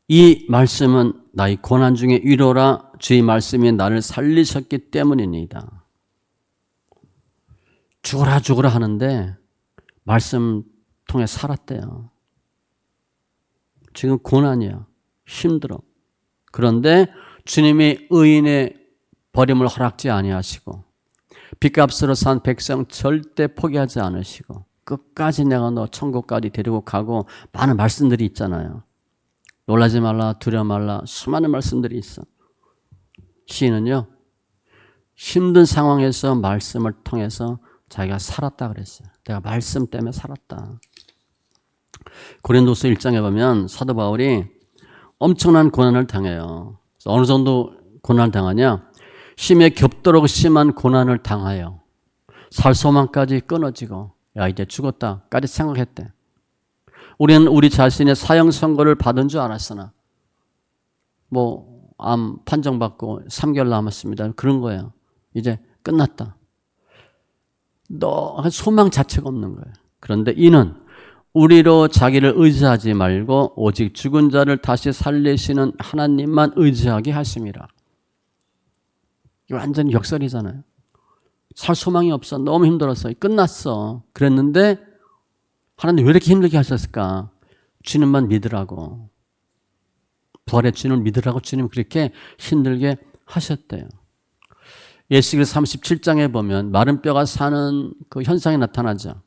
이 말씀은 나의 고난 중에 위로라 주의 말씀이 나를 살리셨기 때문입니다. 죽어라 죽어라 하는데 말씀 통해 살았대요. 지금 고난이야. 힘들어. 그런데 주님이 의인의 버림을 허락지 아니하시고 빚값으로 산 백성 절대 포기하지 않으시고 끝까지 내가 너 천국까지 데리고 가고 많은 말씀들이 있잖아요. 놀라지 말라, 두려워 말라, 수많은 말씀들이 있어. 시인은요, 힘든 상황에서 말씀을 통해서 자기가 살았다 그랬어요. 내가 말씀 때문에 살았다. 고린도서 1장에 보면 사도 바울이 엄청난 고난을 당해요. 어느 정도 고난을 당하냐? 심에 겹도록 심한 고난을 당하여 살 소망까지 끊어지고 야 이제 죽었다까지 생각했대. 우리는 우리 자신의 사형 선고를 받은 줄 알았으나 암 판정받고 3개월 남았습니다. 그런 거예요. 이제 끝났다. 소망 자체가 없는 거예요. 그런데 이는 우리로 자기를 의지하지 말고 오직 죽은 자를 다시 살리시는 하나님만 의지하게 하심이라. 이거 완전히 역설이잖아요. 살 소망이 없어. 너무 힘들었어. 끝났어. 그랬는데 하나님 왜 이렇게 힘들게 하셨을까? 주님만 믿으라고. 부활의 주님을 믿으라고 주님 그렇게 힘들게 하셨대요. 예시길 37장에 보면 마른 뼈가 사는 그 현상이 나타나죠.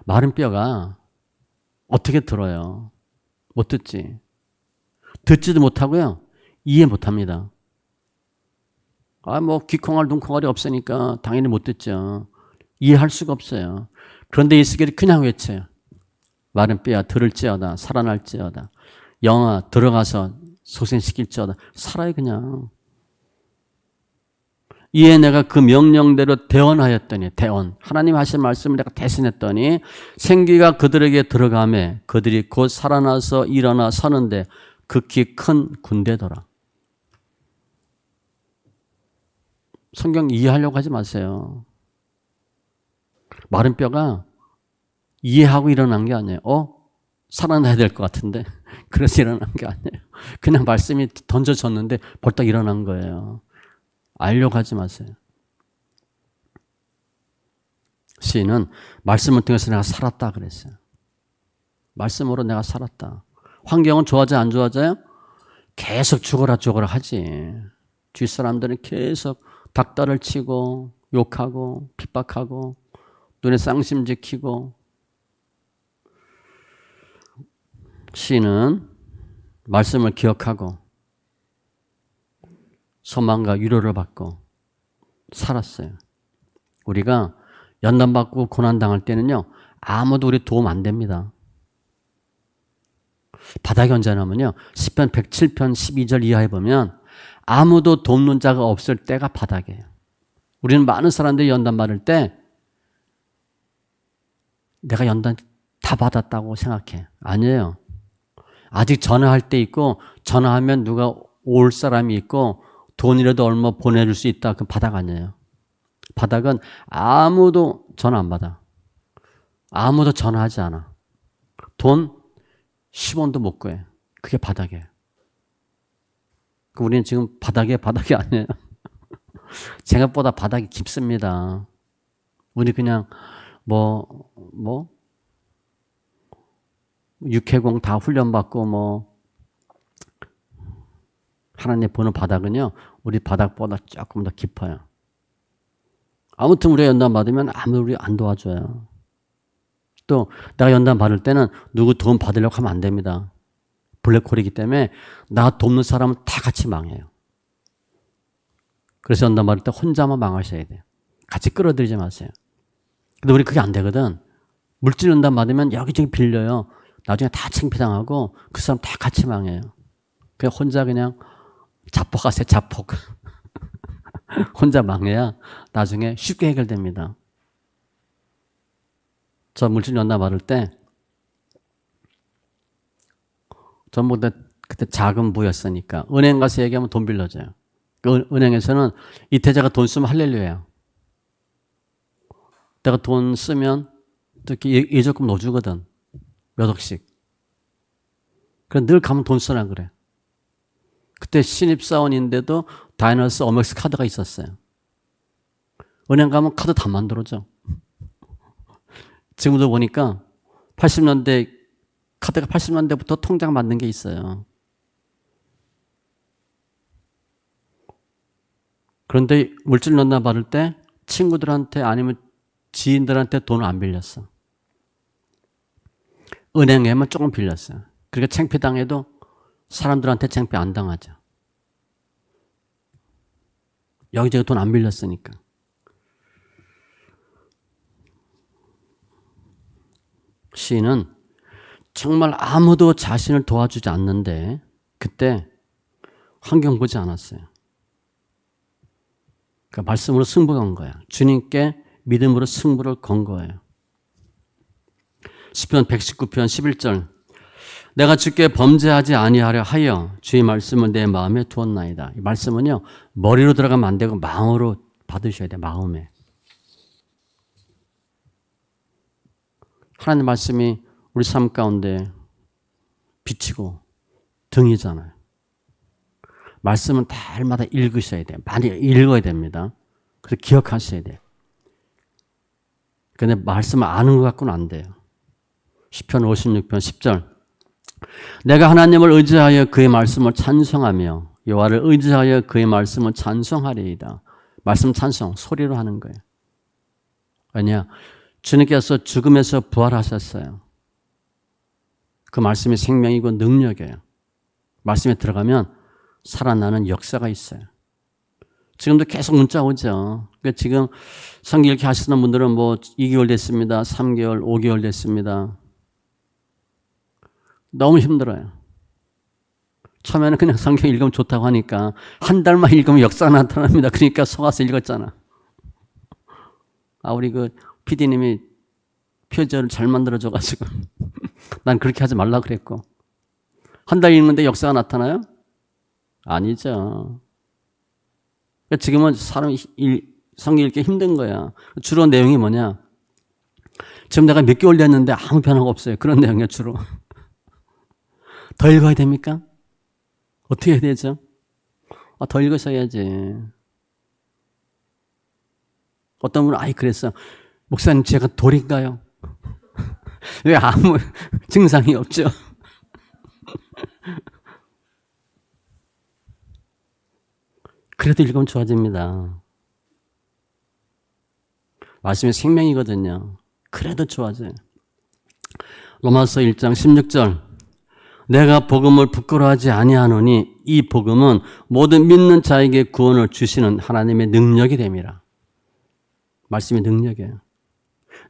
마른 뼈가 어떻게 들어요? 못 듣지. 듣지도 못하고요. 이해 못합니다. 귀콩알 눈콩알이 없으니까 당연히 못 듣죠. 이해할 수가 없어요. 그런데 예수께서 그냥 외쳐요. 마른 뼈야 들을지어다 살아날지어다. 영아 들어가서 소생시킬지어다. 살아요 그냥. 이에 내가 그 명령대로 대언하였더니 하나님 하신 말씀을 내가 대신했더니 생기가 그들에게 들어가매 그들이 곧 살아나서 일어나 서는데 극히 큰 군대더라. 성경 이해하려고 하지 마세요. 마른 뼈가 이해하고 일어난 게 아니에요. 살아나야 될 것 같은데 그래서 일어난 게 아니에요. 그냥 말씀이 던져졌는데 벌떡 일어난 거예요. 알려고 하지 마세요. 시인은 말씀을 통해서 내가 살았다 그랬어요. 말씀으로 내가 살았다. 환경은 좋아져 안 좋아져요? 계속 죽어라 하지. 주위 사람들은 계속 닥달을 치고 욕하고 핍박하고 눈에 쌍심 지키고. 시인은 말씀을 기억하고 소망과 위로를 받고 살았어요. 우리가 연단받고 고난당할 때는요. 아무도 우리 도움 안 됩니다. 바닥에 얹어놓으면요. 시편 107편 12절 이하에 보면 아무도 돕는 자가 없을 때가 바닥이에요. 우리는 많은 사람들이 연단 받을 때 내가 연단 다 받았다고 생각해. 아니에요. 아직 전화할 때 있고 전화하면 누가 올 사람이 있고 돈이라도 얼마 보내줄 수 있다. 그 바닥 아니에요. 바닥은 아무도 전화 안 받아. 아무도 전화하지 않아. 돈 10원도 못 구해. 그게 바닥이에요. 우리는 지금 바닥이 아니에요. 생각보다 바닥이 깊습니다. 우리 그냥 육해공 다 훈련받고 하나님 보는 바닥은요. 우리 바닥보다 조금 더 깊어요. 아무튼 우리가 연단 받으면 아무도 우리 안 도와줘요. 또 내가 연단 받을 때는 누구 도움 받으려고 하면 안 됩니다. 블랙홀이기 때문에 나 돕는 사람은 다 같이 망해요. 그래서 연단 받을 때 혼자만 망하셔야 돼요. 같이 끌어들이지 마세요. 근데 우리 그게 안 되거든. 물질 연단 받으면 여기저기 빌려요. 나중에 다 창피당하고 그 사람 다 같이 망해요. 그냥 혼자 그냥 자폭하세요, 자폭. 혼자 망해야 나중에 쉽게 해결됩니다. 저 물질 연납 받을 때 전부 다 그때 작은 부였으니까 은행 가서 얘기하면 돈 빌려줘요. 그 은행에서는 이태자가 돈 쓰면 할렐루야예요. 내가 돈 쓰면 이렇게 예적금 넣어주거든. 몇 억씩. 그래 늘 가면 돈 쓰라 그래. 그때 신입사원인데도 다이너스 어맥스 카드가 있었어요. 은행 가면 카드 다 만들어줘. 지금도 보니까 80년대 카드가 80년대부터 통장 만든 게 있어요. 그런데 물질 연납 받을 때 친구들한테 아니면 지인들한테 돈을 안 빌렸어. 은행에만 조금 빌렸어요. 그러니까 창피당해도 사람들한테 창피 안 당하죠. 여기저기 돈 안 빌렸으니까. 시인은 정말 아무도 자신을 도와주지 않는데 그때 환경 보지 않았어요. 그러니까 말씀으로 승부 건 거야. 주님께 믿음으로 승부를 건 거예요. 시편 119편 11절 내가 주께 범죄하지 아니하려 하여 주의 말씀을 내 마음에 두었나이다. 이 말씀은요. 머리로 들어가면 안 되고 마음으로 받으셔야 돼요. 마음에. 하나님 말씀이 우리 삶 가운데 비치고 등이잖아요. 말씀은 달마다 읽으셔야 돼요. 많이 읽어야 됩니다. 그래서 기억하셔야 돼요. 그런데 말씀을 아는 것 갖고는 안 돼요. 시편 56편 10절 내가 하나님을 의지하여 그의 말씀을 찬송하며 여호와를 의지하여 그의 말씀을 찬송하리이다. 말씀 찬송 소리로 하는 거예요. 왜냐? 주님께서 죽음에서 부활하셨어요. 그 말씀이 생명이고 능력이에요. 말씀에 들어가면 살아나는 역사가 있어요. 지금도 계속 문자 오죠. 그러니까 지금 성경 읽기 하시는 분들은 뭐 2개월 됐습니다. 3개월, 5개월 됐습니다. 너무 힘들어요. 처음에는 그냥 성경 읽으면 좋다고 하니까 한 달만 읽으면 역사가 나타납니다. 그러니까 속아서 읽었잖아. 우리 그 PD님이 표절을 잘 만들어줘가지고 난 그렇게 하지 말라 그랬고 한 달 읽는데 역사가 나타나요? 아니죠. 지금은 사람이 성경 읽기 힘든 거야. 주로 내용이 뭐냐? 지금 내가 몇 개월 됐는데 아무 변화가 없어요. 그런 내용이야 주로. 더 읽어야 됩니까? 어떻게 해야 되죠? 더 읽으셔야지. 어떤 분은 그랬어. 목사님 제가 돌인가요? 왜 아무 증상이 없죠? 그래도 읽으면 좋아집니다. 말씀이 생명이거든요. 그래도 좋아져요. 로마서 1장 16절 내가 복음을 부끄러워하지 아니하노니 이 복음은 모든 믿는 자에게 구원을 주시는 하나님의 능력이 됨이라. 말씀이 능력이에요.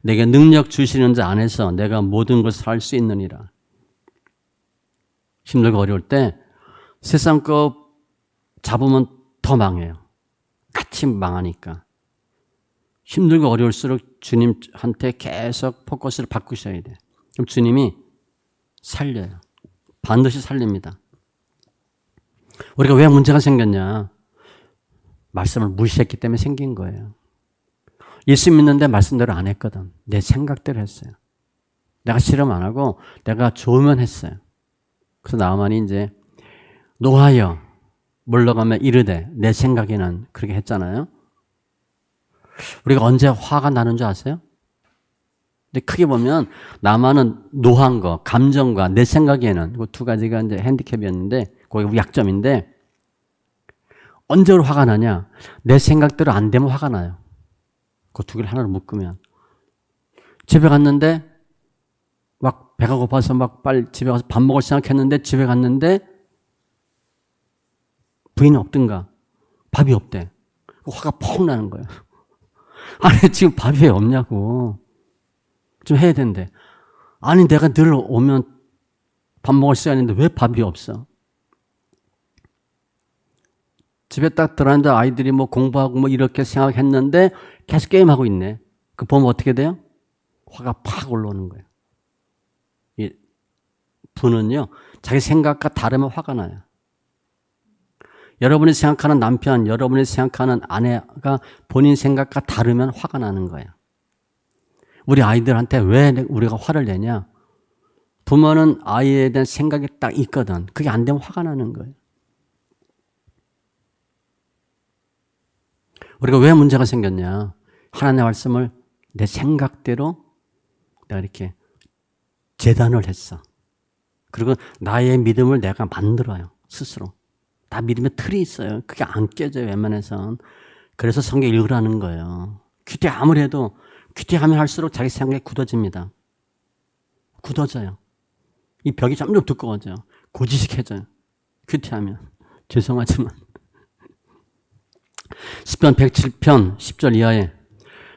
내게 능력 주시는 자 안에서 내가 모든 것을 할 수 있느니라. 힘들고 어려울 때 세상 거 잡으면 더 망해요. 같이 망하니까. 힘들고 어려울수록 주님한테 계속 포커스를 바꾸셔야 돼요. 그럼 주님이 살려요. 반드시 살립니다. 우리가 왜 문제가 생겼냐? 말씀을 무시했기 때문에 생긴 거예요. 예수 믿는데 말씀대로 안 했거든. 내 생각대로 했어요. 내가 싫으면 안 하고 내가 좋으면 했어요. 그래서 나만이 이제 노하여 물러가며 이르되 내 생각에는 그렇게 했잖아요. 우리가 언제 화가 나는 줄 아세요? 근데 크게 보면 나만은 노한 거, 감정과 내 생각에는 그 두 가지가 이제 핸디캡이었는데 거기 약점인데 언제로 화가 나냐? 내 생각대로 안 되면 화가 나요. 그 두 개를 하나로 묶으면 집에 갔는데 막 배가 고파서 막 빨리 집에 가서 밥 먹을 생각했는데 집에 갔는데 부인이 없든가 밥이 없대. 화가 폭 나는 거예요. 아니 지금 밥이 왜 없냐고. 좀 해야 된대. 아니 내가 늘 오면 밥 먹을 시간인데 왜 밥이 없어? 집에 딱 들어앉아 아이들이 뭐 공부하고 뭐 이렇게 생각했는데 계속 게임하고 있네. 그 보면 어떻게 돼요? 화가 팍 올라오는 거예요. 이 분은요, 자기 생각과 다르면 화가 나요. 여러분이 생각하는 남편, 여러분이 생각하는 아내가 본인 생각과 다르면 화가 나는 거예요. 우리 아이들한테 왜 우리가 화를 내냐? 부모는 아이에 대한 생각이 딱 있거든. 그게 안 되면 화가 나는 거예요. 우리가 왜 문제가 생겼냐? 하나님의 말씀을 내 생각대로 내가 이렇게 재단을 했어. 그리고 나의 믿음을 내가 만들어요. 스스로. 다 믿음의 틀이 있어요. 그게 안 깨져요. 웬만해선. 그래서 성경 읽으라는 거예요. 귀태 아무리 해도 귀태하면 할수록 자기 생각이 굳어집니다. 굳어져요. 이 벽이 점점 두꺼워져요. 고지식해져요. 귀태하면. 죄송하지만. 시편 107편 10절 이하에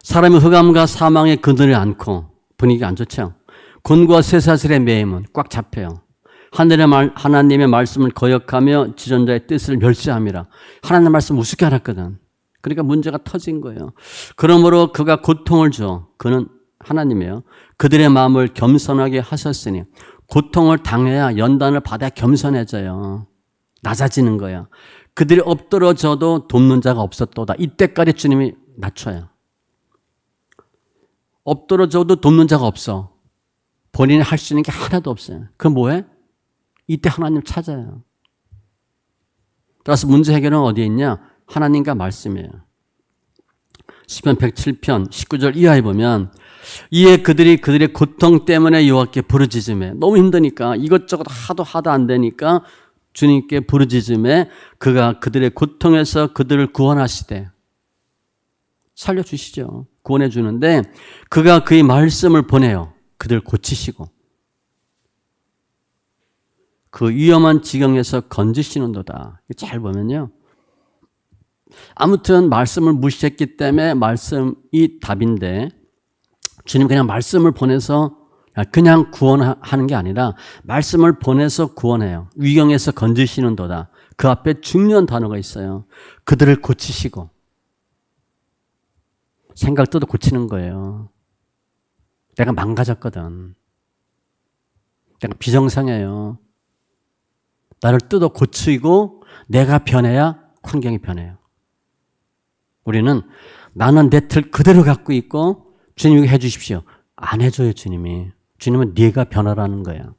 사람이 흑암과 사망의 그늘에 앉고 분위기가 안 좋죠. 곤과 쇠사슬의 매임은 꽉 잡혀요. 하나님의 말씀을 거역하며 지존자의 뜻을 멸시함이라. 하나님의 말씀 우습게 알았거든. 그러니까 문제가 터진 거예요. 그러므로 그가 고통을 줘. 그는 하나님이에요. 그들의 마음을 겸손하게 하셨으니 고통을 당해야 연단을 받아야 겸손해져요. 낮아지는 거야. 그들이 엎드러져도 돕는 자가 없었도다. 이때까지 주님이 낮춰요. 엎드러져도 돕는 자가 없어. 본인이 할 수 있는 게 하나도 없어요. 그 뭐해? 이때 하나님 찾아요. 따라서 문제 해결은 어디에 있냐? 하나님과 말씀이에요. 시편 107편 19절 이하에 보면 이에 그들이 그들의 고통 때문에 여호와께 부르짖으며 너무 힘드니까 이것저것 하도 안 되니까 주님께 부르짖으며 그가 그들의 고통에서 그들을 구원하시되 살려주시죠. 구원해 주는데 그가 그의 말씀을 보내요. 그들 고치시고 그 위험한 지경에서 건지시는도다. 잘 보면요. 아무튼 말씀을 무시했기 때문에 말씀이 답인데 주님 그냥 말씀을 보내서 그냥 구원하는 게 아니라 말씀을 보내서 구원해요. 위경에서 건지시는도다. 그 앞에 중요한 단어가 있어요. 그들을 고치시고 생각도 고치는 거예요. 내가 망가졌거든. 내가 비정상이에요. 나를 뜯어 고치고 내가 변해야 환경이 변해요. 우리는 나는 내 틀 그대로 갖고 있고 주님이 해 주십시오. 안 해줘요, 주님이. 주님은 네가 변화라는 거야.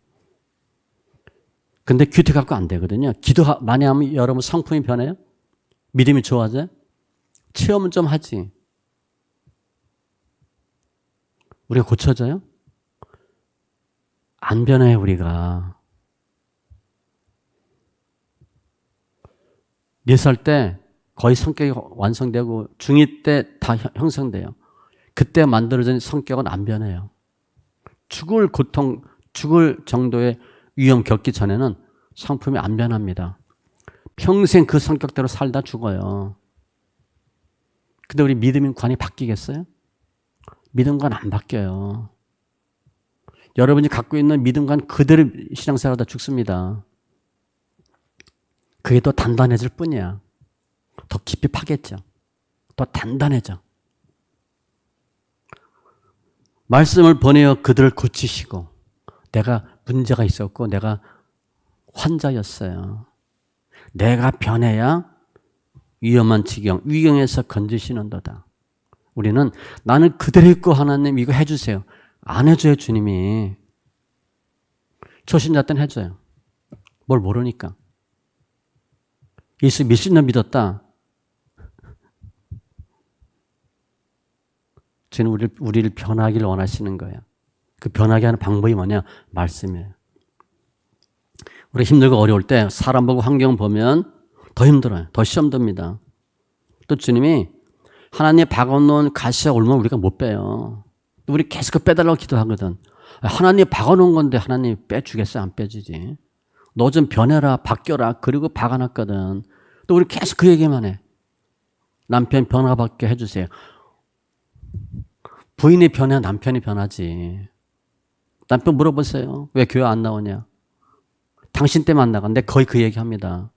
근데 귀태 갖고 안 되거든요. 기도 많이 하면 여러분 성품이 변해요? 믿음이 좋아져요? 체험은 좀 하지. 우리가 고쳐져요? 안 변해요, 우리가. 4살 때 거의 성격이 완성되고 중2 때 다 형성돼요. 그때 만들어진 성격은 안 변해요. 죽을 고통, 죽을 정도의 위험 겪기 전에는 성품이 안 변합니다. 평생 그 성격대로 살다 죽어요. 근데 우리 믿음관이 바뀌겠어요? 믿음관 안 바뀌어요. 여러분이 갖고 있는 믿음관 그대로 신앙생활하다 죽습니다. 그게 더 단단해질 뿐이야. 더 깊이 파겠죠. 더 단단해져. 말씀을 보내어 그들을 고치시고 내가 문제가 있었고 내가 환자였어요. 내가 변해야 위험한 지경, 위경에서 건지시는도다. 우리는 나는 그대로 있고 하나님 이거 해주세요. 안 해줘요, 주님이. 초신자 때는 해줘요. 뭘 모르니까. 예수 몇십 년 믿었다. 주님 우리를 변하기를 원하시는 거예요. 그 변하게 하는 방법이 뭐냐? 말씀이에요. 우리 힘들고 어려울 때 사람 보고 환경 보면 더 힘들어요. 더 시험 듭니다. 또 주님이 하나님 박아놓은 가시와 올무를 우리가 못 빼요. 우리 계속 빼달라고 기도하거든. 하나님 박아놓은 건데 하나님 빼주겠어요? 안 빼주지. 너 좀 변해라, 바뀌어라. 그리고 박아놨거든. 또 우리 계속 그 얘기만 해. 남편 변화받게 해주세요. 부인이 변해 남편이 변하지. 남편 물어보세요. 왜 교회 안 나오냐? 당신 때문에 안 나간대. 거의 그 얘기합니다.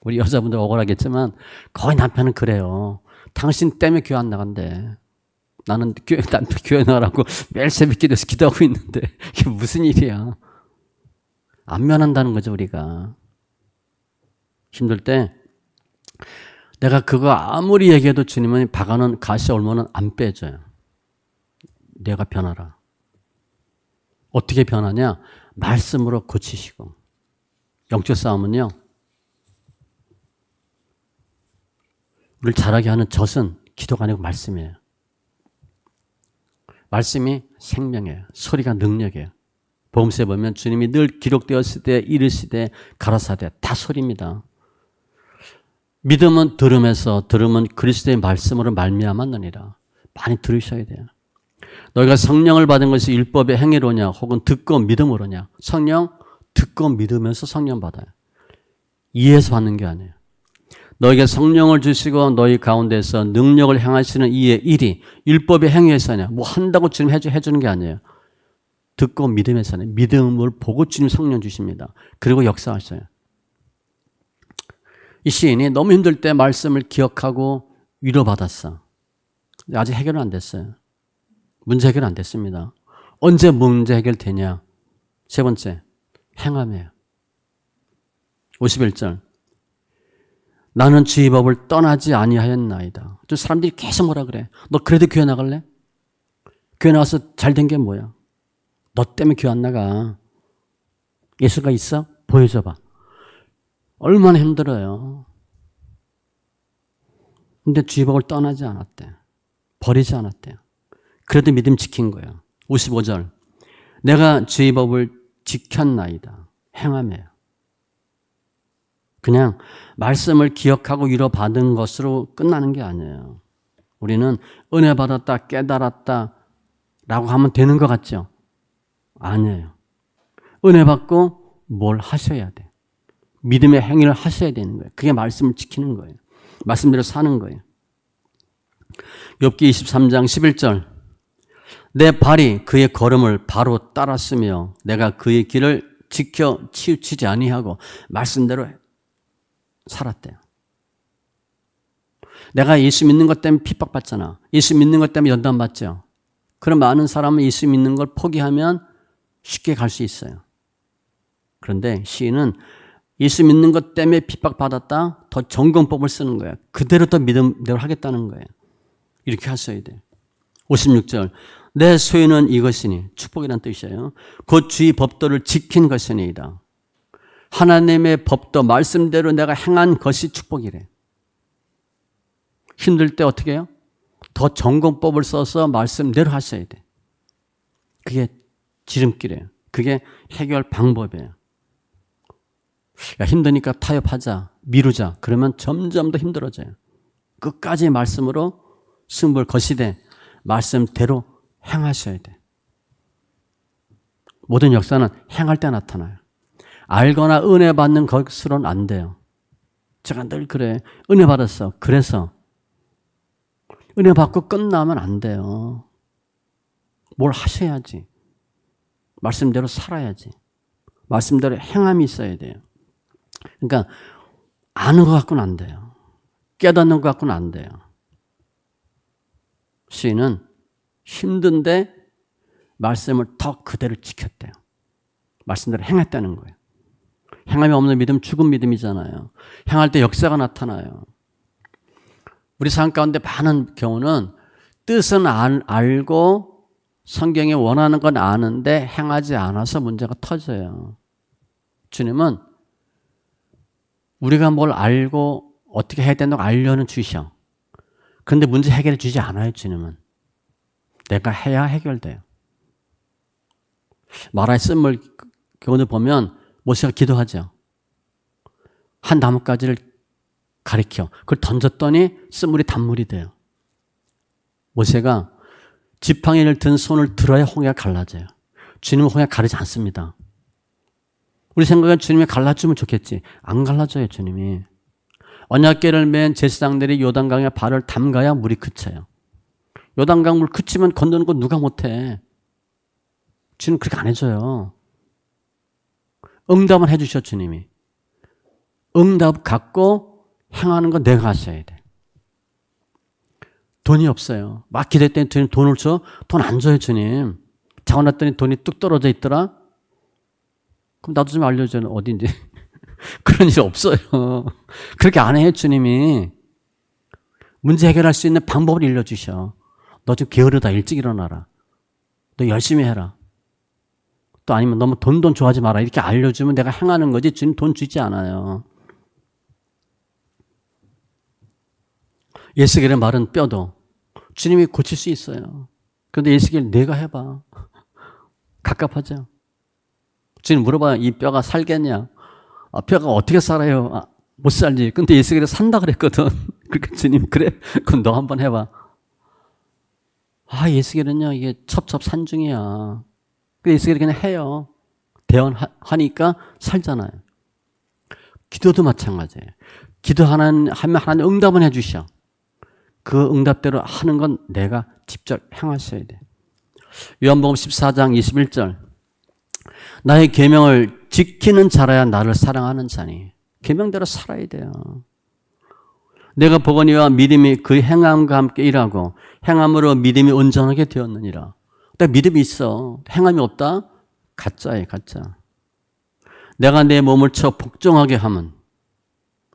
우리 여자분들 억울하겠지만 거의 남편은 그래요. 당신 때문에 교회 안 나간대. 나는 교회 나가라고 매일 새벽 기도해서 기도하고 있는데 이게 무슨 일이야. 안 면한다는 거죠, 우리가. 힘들 때 내가 그거 아무리 얘기해도 주님은 박아놓은 가시 얼마는 안 빼줘요. 내가 변하라. 어떻게 변하냐? 말씀으로 고치시고. 영적 싸움은요, 우리를 잘하게 하는 젖은 기도가 아니고 말씀이에요. 말씀이 생명이에요. 소리가 능력이에요. 복음서에 보면 주님이 늘 기록되었을 때 이르시되 가라사대 다 소리입니다. 믿음은 들음에서, 들음은 그리스도의 말씀으로 말미암았느니라. 많이 들으셔야 돼요. 너희가 성령을 받은 것이 율법의 행위로냐 혹은 듣고 믿음으로냐. 성령 듣고 믿으면서 성령 받아요. 이해해서 받는 게 아니에요. 너희에게 성령을 주시고 너희 가운데서 능력을 행하시는 이의 일이 율법의 행위에서냐. 뭐 한다고 주님 해주는 게 아니에요. 듣고 믿음에서냐. 믿음을 보고 주님 성령 주십니다. 그리고 역사하셔요. 이 시인이 너무 힘들 때 말씀을 기억하고 위로받았어. 아직 해결은 안 됐어요. 문제 해결 안 됐습니다. 언제 문제 해결되냐? 세 번째, 행함이에요. 51절. 나는 주의 법을 떠나지 아니하였나이다. 또 사람들이 계속 뭐라 그래? 너 그래도 교회 나갈래? 교회 나가서 잘된 게 뭐야? 너 때문에 교회 안 나가. 예수가 있어? 보여줘봐. 얼마나 힘들어요. 근데 주의 법을 떠나지 않았대. 버리지 않았대요. 그래도 믿음 지킨 거예요. 55절. 내가 주의 법을 지켰나이다. 행함이에요. 그냥 말씀을 기억하고 위로받은 것으로 끝나는 게 아니에요. 우리는 은혜 받았다, 깨달았다 라고 하면 되는 것 같죠? 아니에요. 은혜 받고 뭘 하셔야 돼. 믿음의 행위를 하셔야 되는 거예요. 그게 말씀을 지키는 거예요. 말씀대로 사는 거예요. 욥기 23장 11절. 내 발이 그의 걸음을 바로 따랐으며 내가 그의 길을 지켜 치우치지 아니하고 말씀대로 살았대요. 내가 예수 믿는 것 때문에 핍박받잖아. 예수 믿는 것 때문에 연단받죠. 그런 많은 사람은 예수 믿는 걸 포기하면 쉽게 갈 수 있어요. 그런데 시인은 예수 믿는 것 때문에 핍박받았다. 더 정건법을 쓰는 거예요. 그대로 더 믿음대로 하겠다는 거예요. 이렇게 하셔야 돼요. 56절. 내 소유는 이것이니, 축복이란 뜻이에요. 곧 주의 법도를 지킨 것이니이다. 하나님의 법도 말씀대로 내가 행한 것이 축복이래. 힘들 때 어떻게 해요? 더 정건법을 써서 말씀대로 하셔야 돼. 그게 지름길이에요. 그게 해결 방법이에요. 야, 힘드니까 타협하자, 미루자. 그러면 점점 더 힘들어져요. 끝까지 말씀으로 승부를 거시되 말씀대로 행하셔야 돼. 모든 역사는 행할 때 나타나요. 알거나 은혜 받는 것으로는 안 돼요. 제가 늘 그래. 은혜 받았어. 그래서 은혜 받고 끝나면 안 돼요. 뭘 하셔야지. 말씀대로 살아야지. 말씀대로 행함이 있어야 돼요. 그러니까 아는 것 갖고는 안 돼요. 깨닫는 것 갖고는 안 돼요. 시인은 힘든데 말씀을 더 그대로 지켰대요. 말씀대로 행했다는 거예요. 행함이 없는 믿음 죽은 믿음이잖아요. 행할 때 역사가 나타나요. 우리 삶 가운데 많은 경우는 뜻은 알고 성경이 원하는 건 아는데 행하지 않아서 문제가 터져요. 주님은 우리가 뭘 알고 어떻게 해야 된다고 알려는 주셔. 그런데 문제 해결해 주지 않아요, 주님은. 내가 해야 해결돼요. 마라의 쓴물 교훈을 보면 모세가 기도하죠. 한 나뭇가지를 가리켜 그걸 던졌더니 쓴물이 단물이 돼요. 모세가 지팡이를 든 손을 들어야 홍해가 갈라져요. 주님은 홍해 가르지 않습니다. 우리 생각엔 주님이 갈라주면 좋겠지. 안 갈라져요, 주님이. 언약궤를 맨 제사장들이 요단강에 발을 담가야 물이 그쳐요. 요단강 물 그치면 건너는 거 누가 못해. 주님 그렇게 안 해줘요. 응답은 해주셔 주님이. 응답 갖고 행하는 건 내가 하셔야 돼. 돈이 없어요. 막 기도했더니 주님 돈을 줘? 돈 안 줘요 주님. 자고 났더니 돈이 뚝 떨어져 있더라? 그럼 나도 좀 알려줘. 어딘지. 그런 일 없어요. 그렇게 안 해요 주님이. 문제 해결할 수 있는 방법을 알려주셔. 너 좀 게으르다. 일찍 일어나라. 너 열심히 해라. 또 아니면 너무 돈 좋아하지 마라. 이렇게 알려주면 내가 행하는 거지 주님 돈 주지 않아요. 예수겔의 말은 뼈도 주님이 고칠 수 있어요. 그런데 예수겔 내가 해봐. 갑갑하죠. 주님 물어봐요. 이 뼈가 살겠냐? 뼈가 어떻게 살아요? 못 살지. 근데 예수겔이 산다 그랬거든. 그러니까 주님 그래? 그럼 너 한번 해봐. 예수겔은요 이게 첩첩산중이야. 근데 예수겔이 그냥 해요. 대언하니까 살잖아요. 기도도 마찬가지예요. 기도하면 하나님 응답은 해주셔. 그 응답대로 하는 건 내가 직접 행하셔야 돼. 요한복음 14장 21절. 나의 계명을 지키는 자라야 나를 사랑하는 자니. 계명대로 살아야 돼요. 내가 보거니와 믿음이 그 행함과 함께 일하고 행함으로 믿음이 온전하게 되었느니라. 내가 믿음이 있어. 행함이 없다? 가짜예요, 가짜. 내가 내 몸을 쳐 복종하게 하면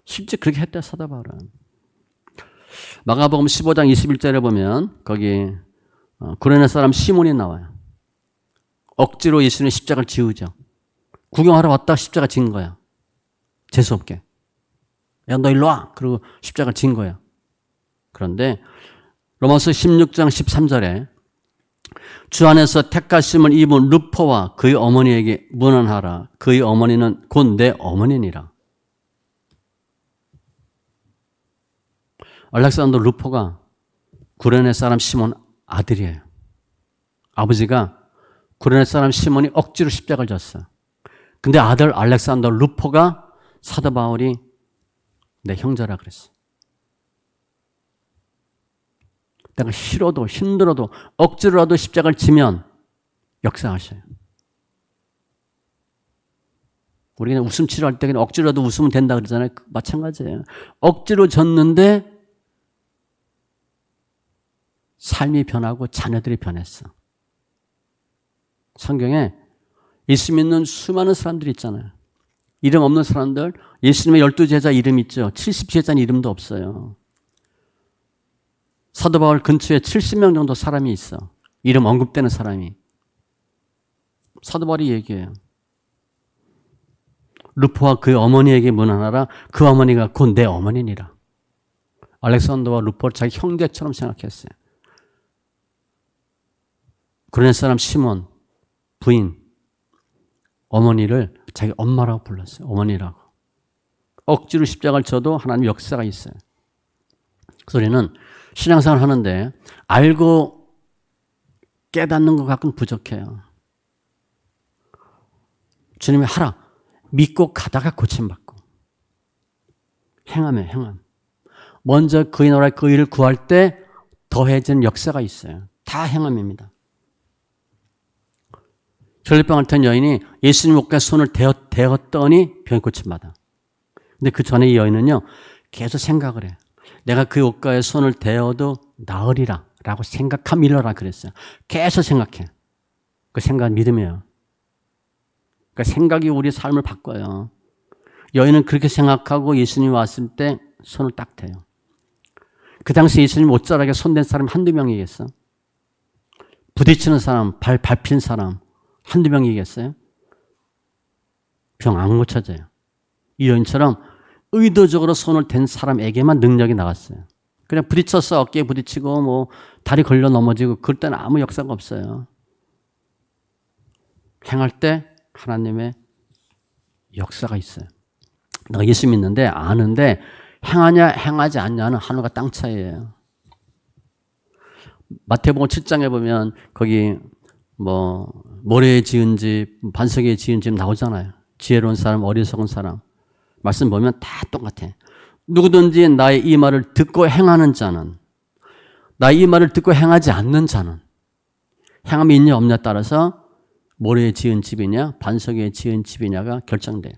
실제 그렇게 했다 사도 바울은. 마가복음 15장 21절에 보면 거기 구레네 사람 시몬이 나와요. 억지로 예수님 십자가를 지우죠. 구경하러 왔다가 십자가 진 거야. 재수없게. 야, 너 일로 와. 그리고 십자가를 진 거야. 그런데 로마서 16장 13절에 주 안에서 택하심을 입은 루포와 그의 어머니에게 문안하라. 그의 어머니는 곧 내 어머니니라. 알렉산더 루포가 구레네 사람 시몬 아들이에요. 아버지가 구레네 사람 시몬이 억지로 십자가를 졌어. 근데 아들 알렉산더 루포가 사도 바울이 내 형제라 그랬어. 내가 싫어도 힘들어도 억지로라도 십자가를 지면 역사하셔요. 우리 그냥 웃음 치료할 때 그냥 억지로라도 웃으면 된다 그러잖아요. 마찬가지예요. 억지로 졌는데 삶이 변하고 자녀들이 변했어. 성경에 예수 믿는 수많은 사람들이 있잖아요. 이름 없는 사람들, 예수님의 12제자 이름 있죠. 70제자는 이름도 없어요. 사도 바울 근처에 70명 정도 사람이 있어. 이름 언급되는 사람이. 사도 바울이 얘기해요. 루포와 그의 어머니에게 문안하라. 그 어머니가 곧 내 어머니니라. 알렉산더와 루포를 자기 형제처럼 생각했어요. 구레네 사람 시몬 부인 어머니를 자기 엄마라고 불렀어요. 어머니라고. 억지로 십자가를 져도 하나님 역사가 있어요. 그래서 우리는 신앙생활 하는데 알고 깨닫는 것 가끔 부족해요. 주님이 하라. 믿고 가다가 고침받고. 행함에 행함. 먼저 그의 나라 그 일을 구할 때 더해진 역사가 있어요. 다 행함입니다. 혈류병 앓던 여인이 예수님 옷가에 손을 대었더니 병이 고침받아. 근데 그 전에 이 여인은요 계속 생각을 해. 내가 그 옷가에 손을 대어도 나으리라 라고 생각하면 일어라 그랬어요. 계속 생각해. 그 생각은 믿음이에요. 그러니까 생각이 우리 삶을 바꿔요. 여인은 그렇게 생각하고 예수님이 왔을 때 손을 딱 대요. 그 당시 예수님 옷자락에 손댄 사람이 한두 명이겠어? 부딪히는 사람, 발 밟힌 사람 한두 명이겠어요? 병 안 고쳐져요. 이 여인처럼 의도적으로 손을 댄 사람에게만 능력이 나갔어요. 그냥 부딪혀서 어깨에 부딪히고 뭐 다리 걸려 넘어지고 그럴 때는 아무 역사가 없어요. 행할 때 하나님의 역사가 있어요. 내가 예수 믿는데 아는데 행하냐 행하지 않냐는 하늘과 땅 차이예요. 마태복음 7장에 보면 거기 뭐 모래에 지은 집, 반석에 지은 집 나오잖아요. 지혜로운 사람, 어리석은 사람. 말씀 보면 다 똑같아. 누구든지 나의 이 말을 듣고 행하는 자는, 나의 이 말을 듣고 행하지 않는 자는 행함이 있냐 없냐에 따라서 모래에 지은 집이냐 반석 위에 지은 집이냐가 결정돼요.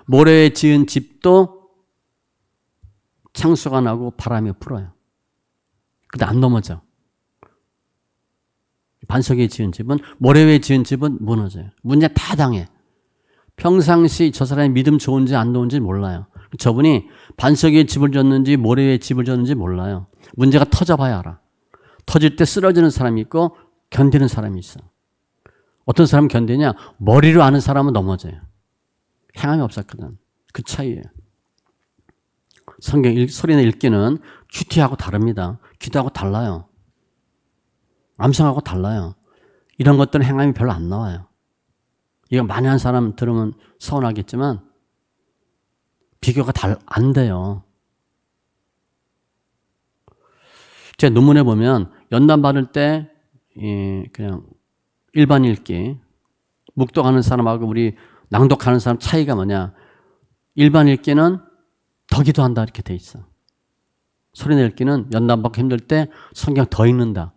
모래에 지은 집도 창수가 나고 바람이 불어요. 근데 안 넘어져. 반석 위에 지은 집은, 모래 위에 지은 집은 무너져요. 문제 다 당해. 평상시 저 사람이 믿음 좋은지 안 좋은지 몰라요. 저분이 반석 위에 집을 졌는지 모래 위에 집을 졌는지 몰라요. 문제가 터져봐야 알아. 터질 때 쓰러지는 사람이 있고 견디는 사람이 있어. 어떤 사람은 견디냐? 머리로 아는 사람은 넘어져요. 행함이 없었거든. 그 차이예요. 성경 소리내 읽기는 큐티하고 다릅니다. 기도하고 달라요. 암송하고 달라요. 이런 것들은 행함이 별로 안 나와요. 이거 많이 한 사람 들으면 서운하겠지만 비교가 안 돼요. 제 논문에 보면 연단 받을 때 그냥 일반 읽기, 묵독하는 사람하고 우리 낭독하는 사람 차이가 뭐냐? 일반 읽기는 더 기도한다 이렇게 돼 있어. 소리내 읽기는 연단 받고 힘들 때 성경 더 읽는다.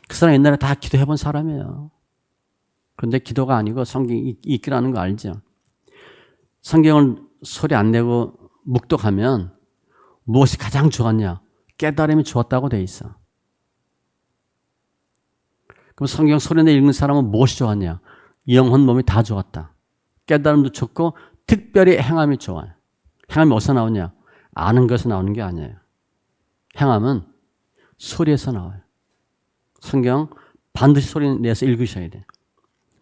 그 사람 옛날에 다 기도해 본 사람이에요. 그런데 기도가 아니고 성경 읽기라는 거 알죠? 성경을 소리 안 내고 묵독하면 무엇이 가장 좋았냐? 깨달음이 좋았다고 돼 있어. 그럼 성경 소리내 읽는 사람은 무엇이 좋았냐? 영혼 몸이 다 좋았다. 깨달음도 좋고 특별히 행함이 좋아요. 행함이 어디서 나오냐? 아는 것에서 나오는 게 아니에요. 행함은 소리에서 나와요. 성경 반드시 소리 내서 읽으셔야 돼요.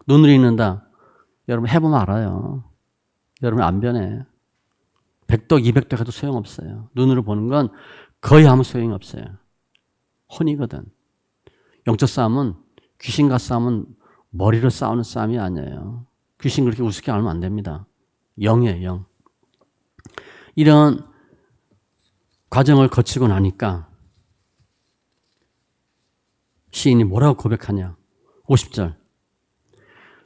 눈으로 읽는다. 여러분 해보면 알아요. 여러분 안 변해. 100독, 200독 해도 소용없어요. 눈으로 보는 건 거의 아무 소용이 없어요. 혼이거든. 영적 싸움은, 귀신과 싸움은 머리로 싸우는 싸움이 아니에요. 귀신 그렇게 우습게 알면 안 됩니다. 영이에요, 영. 이런 과정을 거치고 나니까 시인이 뭐라고 고백하냐? 50절.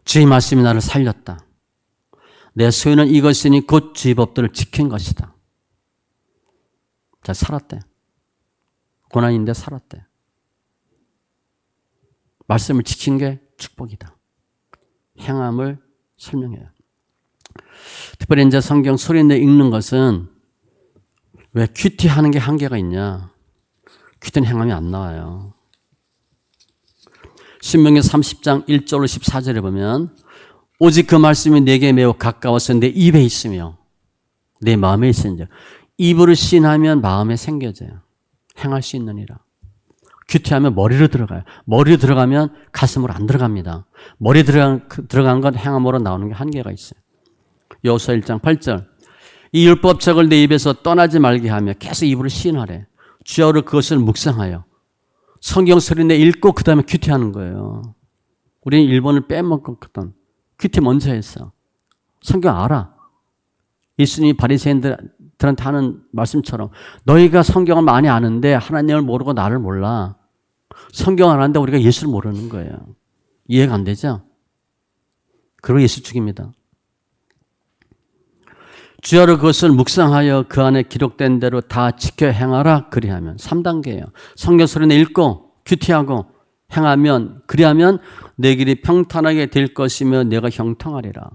주의 말씀이 나를 살렸다. 내 소유는 이것이니 곧 주의 법들을 지킨 것이다. 자, 살았대. 고난인데 살았대. 말씀을 지킨 게 축복이다. 행함을 설명해요. 특별히 이제 성경 소리내 읽는 것은 왜 큐티하는 게 한계가 있냐? 큐티는 행함이 안 나와요. 신명기 30장 1절로 14절에 보면 오직 그 말씀이 내게 매우 가까워서 내 입에 있으며 내 마음에 있으니라. 입으로 시인하면 마음에 생겨져요. 행할 수 있느니라. 큐티하면 머리로 들어가요. 머리로 들어가면 가슴으로 안 들어갑니다. 머리에 들어간 건 행함으로 나오는 게 한계가 있어요. 여호수아 1장 8절. 이 율법책을 내 입에서 떠나지 말게 하며 계속 입으로 시인하래. 주야로 그것을 묵상하여 성경 소리내 읽고 그 다음에 큐티하는 거예요. 우리는 일본을 빼먹었거든. 큐티 먼저 했어. 성경 알아. 예수님이 바리새인들한테 하는 말씀처럼 너희가 성경을 많이 아는데 하나님을 모르고 나를 몰라. 성경 안 하는데 우리가 예수를 모르는 거예요. 이해가 안 되죠? 그리고 예수 죽입니다. 주야로 그것을 묵상하여 그 안에 기록된 대로 다 지켜 행하라. 그리하면 3단계예요. 성경 소리내 읽고 큐티하고 행하면 그리하면 내 길이 평탄하게 될 것이며 내가 형통하리라.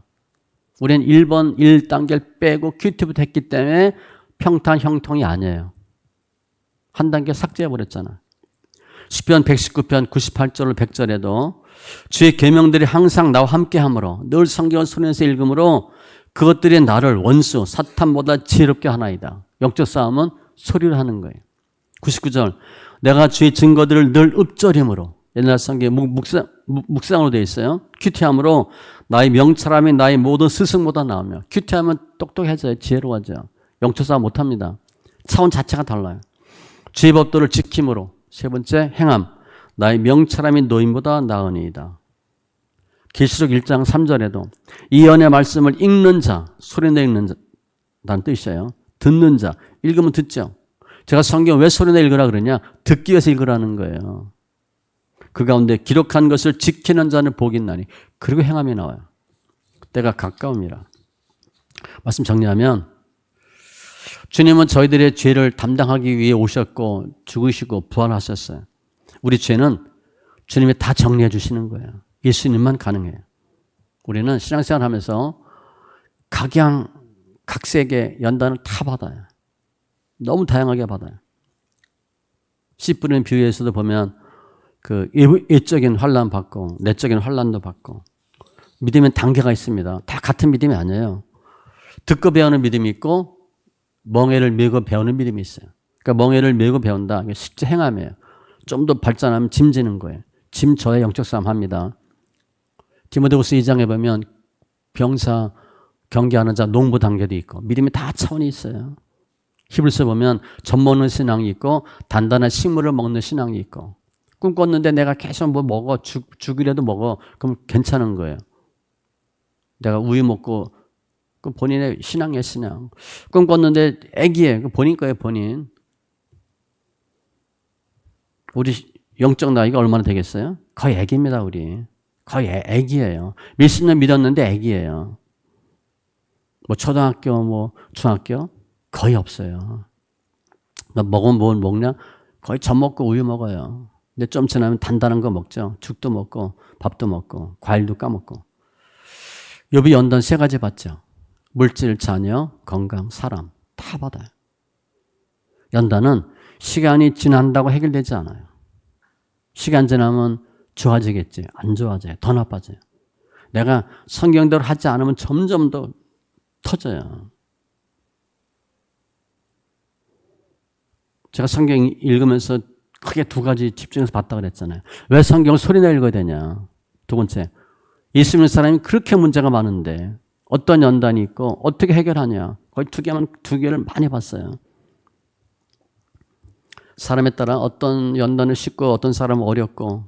우리는 1번 1단계를 빼고 큐티부터 했기 때문에 평탄 형통이 아니에요. 한 단계 삭제해버렸잖아. 시편 119편 98절 100절에도 주의 계명들이 항상 나와 함께하므로 늘 성경을 손에서 읽음으로 그것들이 나를 원수 사탄보다 지혜롭게 하나이다. 영적 싸움은 소리로 하는 거예요. 99절 내가 주의 증거들을 늘 읊조림으로 옛날 성경에 묵상으로 되어 있어요. 큐티함으로 나의 명철함이 나의 모든 스승보다 나오며 큐티하면 똑똑해져요. 지혜로워져요. 영적 싸움 못합니다. 차원 자체가 달라요. 주의 법도를 지킴으로 세 번째 행함 나의 명철함이 노인보다 나으니이다. 계시록 1장 3절에도 이 연의 말씀을 읽는 자, 소리내 읽는 자라는 뜻이에요. 듣는 자, 읽으면 듣죠. 제가 성경 왜 소리내 읽으라 그러냐? 듣기 위해서 읽으라는 거예요. 그 가운데 기록한 것을 지키는 자는 복이 있나니 그리고 행함이 나와요. 때가 가까움이라. 말씀 정리하면 주님은 저희들의 죄를 담당하기 위해 오셨고 죽으시고 부활하셨어요. 우리 죄는 주님이 다 정리해 주시는 거예요. 예수님만 가능해요. 우리는 신앙생활 하면서 각색의 연단을 다 받아요. 너무 다양하게 받아요. 씨 뿌리는 비유에서도 보면 그 외적인 환난 받고 내적인 환난도 받고 믿음엔 단계가 있습니다. 다 같은 믿음이 아니에요. 듣고 배우는 믿음이 있고 멍에를 메고 배우는 믿음이 있어요. 그러니까 멍에를 메고 배운다. 이게 실제 행함이에요. 좀 더 발전하면 짐 지는 거예요. 짐 져야 영적 싸움 합니다. 디모데후서 2장에 보면 병사, 경계하는 자, 농부 단계도 있고 믿음이 다 차원이 있어요. 히브리서 보면 젖먹는 신앙이 있고 단단한 식물을 먹는 신앙이 있고 꿈 꿨는데 내가 계속 뭐 먹어 죽이라도 먹어 그럼 괜찮은 거예요. 내가 우유 먹고 그 본인의 신앙이에요. 신앙. 꿈 꿨는데 애기예요. 본인 거예요. 본인. 우리 영적 나이가 얼마나 되겠어요? 거의 애기입니다. 우리. 거의 애기예요. 몇십 년 믿었는데 애기예요. 뭐 초등학교 뭐 중학교 거의 없어요. 먹으면 뭘 먹냐? 거의 젖 먹고 우유 먹어요. 근데 좀 지나면 단단한 거 먹죠. 죽도 먹고 밥도 먹고 과일도 까먹고. 욥이 연단 3가지 받죠. 물질, 자녀, 건강, 사람 다 받아요. 연단은 시간이 지난다고 해결되지 않아요. 시간 지나면 좋아지겠지. 안 좋아져요. 더 나빠져요. 내가 성경대로 하지 않으면 점점 더 터져요. 제가 성경 읽으면서 크게 2가지 집중해서 봤다고 그랬잖아요. 왜 성경을 소리내 읽어야 되냐. 2번째, 예수 믿는 사람이 그렇게 문제가 많은데 어떤 연단이 있고 어떻게 해결하냐. 거의 2개를 많이 봤어요. 사람에 따라 어떤 연단은 쉽고 어떤 사람은 어렵고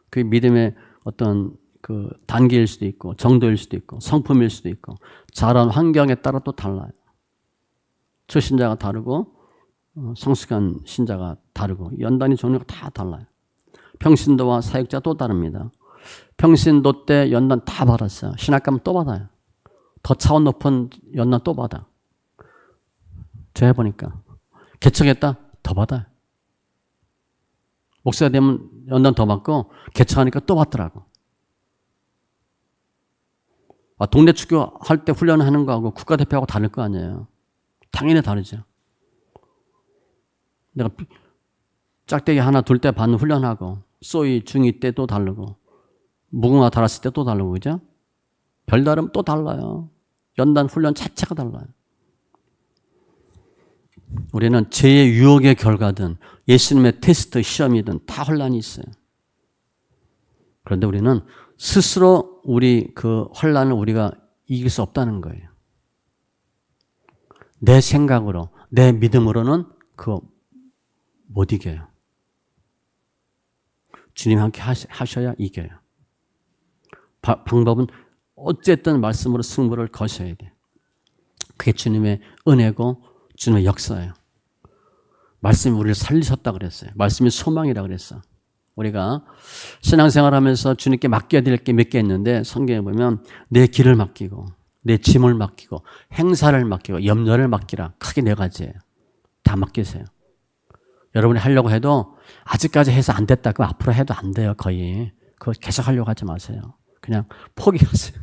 그 믿음의 어떤 그 단계일 수도 있고 정도일 수도 있고 성품일 수도 있고 자란 환경에 따라 또 달라요. 초신자가 다르고 성숙한 신자가 다르고 연단의 종류가 다 달라요. 평신도와 사역자 또 다릅니다. 평신도 때 연단 다 받았어요. 신학 가면 또 받아요. 더 차원 높은 연단 또 받아. 저 해보니까 개척했다 더 받아요. 목사가 되면 연단 더 받고 개척하니까 또 받더라고. 동네 축구 할 때 훈련하는 거하고 국가대표하고 다를 거 아니에요. 당연히 다르죠. 내가 짝대기 하나 둘 때 받는 훈련하고 쏘이 중이 때 또 다르고 무궁화 달았을 때 또 다르고 그죠? 별다름 또 달라요. 연단 훈련 자체가 달라요. 우리는 죄의 유혹의 결과든 예수님의 테스트 시험이든 다 혼란이 있어요. 그런데 우리는 스스로 우리 그 혼란을 우리가 이길 수 없다는 거예요. 내 생각으로 내 믿음으로는 그거 못 이겨요. 주님 함께 하셔야 이겨요. 방법은 어쨌든 말씀으로 승부를 거셔야 돼요. 그게 주님의 은혜고 주님의 역사예요. 말씀이 우리를 살리셨다 그랬어요. 말씀이 소망이라 그랬어. 우리가 신앙생활하면서 주님께 맡겨야 될 게 몇 개 있는데 성경에 보면 내 길을 맡기고 내 짐을 맡기고 행사를 맡기고 염려를 맡기라. 크게 4가지예요. 다 맡기세요. 여러분이 하려고 해도 아직까지 해서 안 됐다. 그럼 앞으로 해도 안 돼요. 거의. 그거 계속 하려고 하지 마세요. 그냥 포기하세요.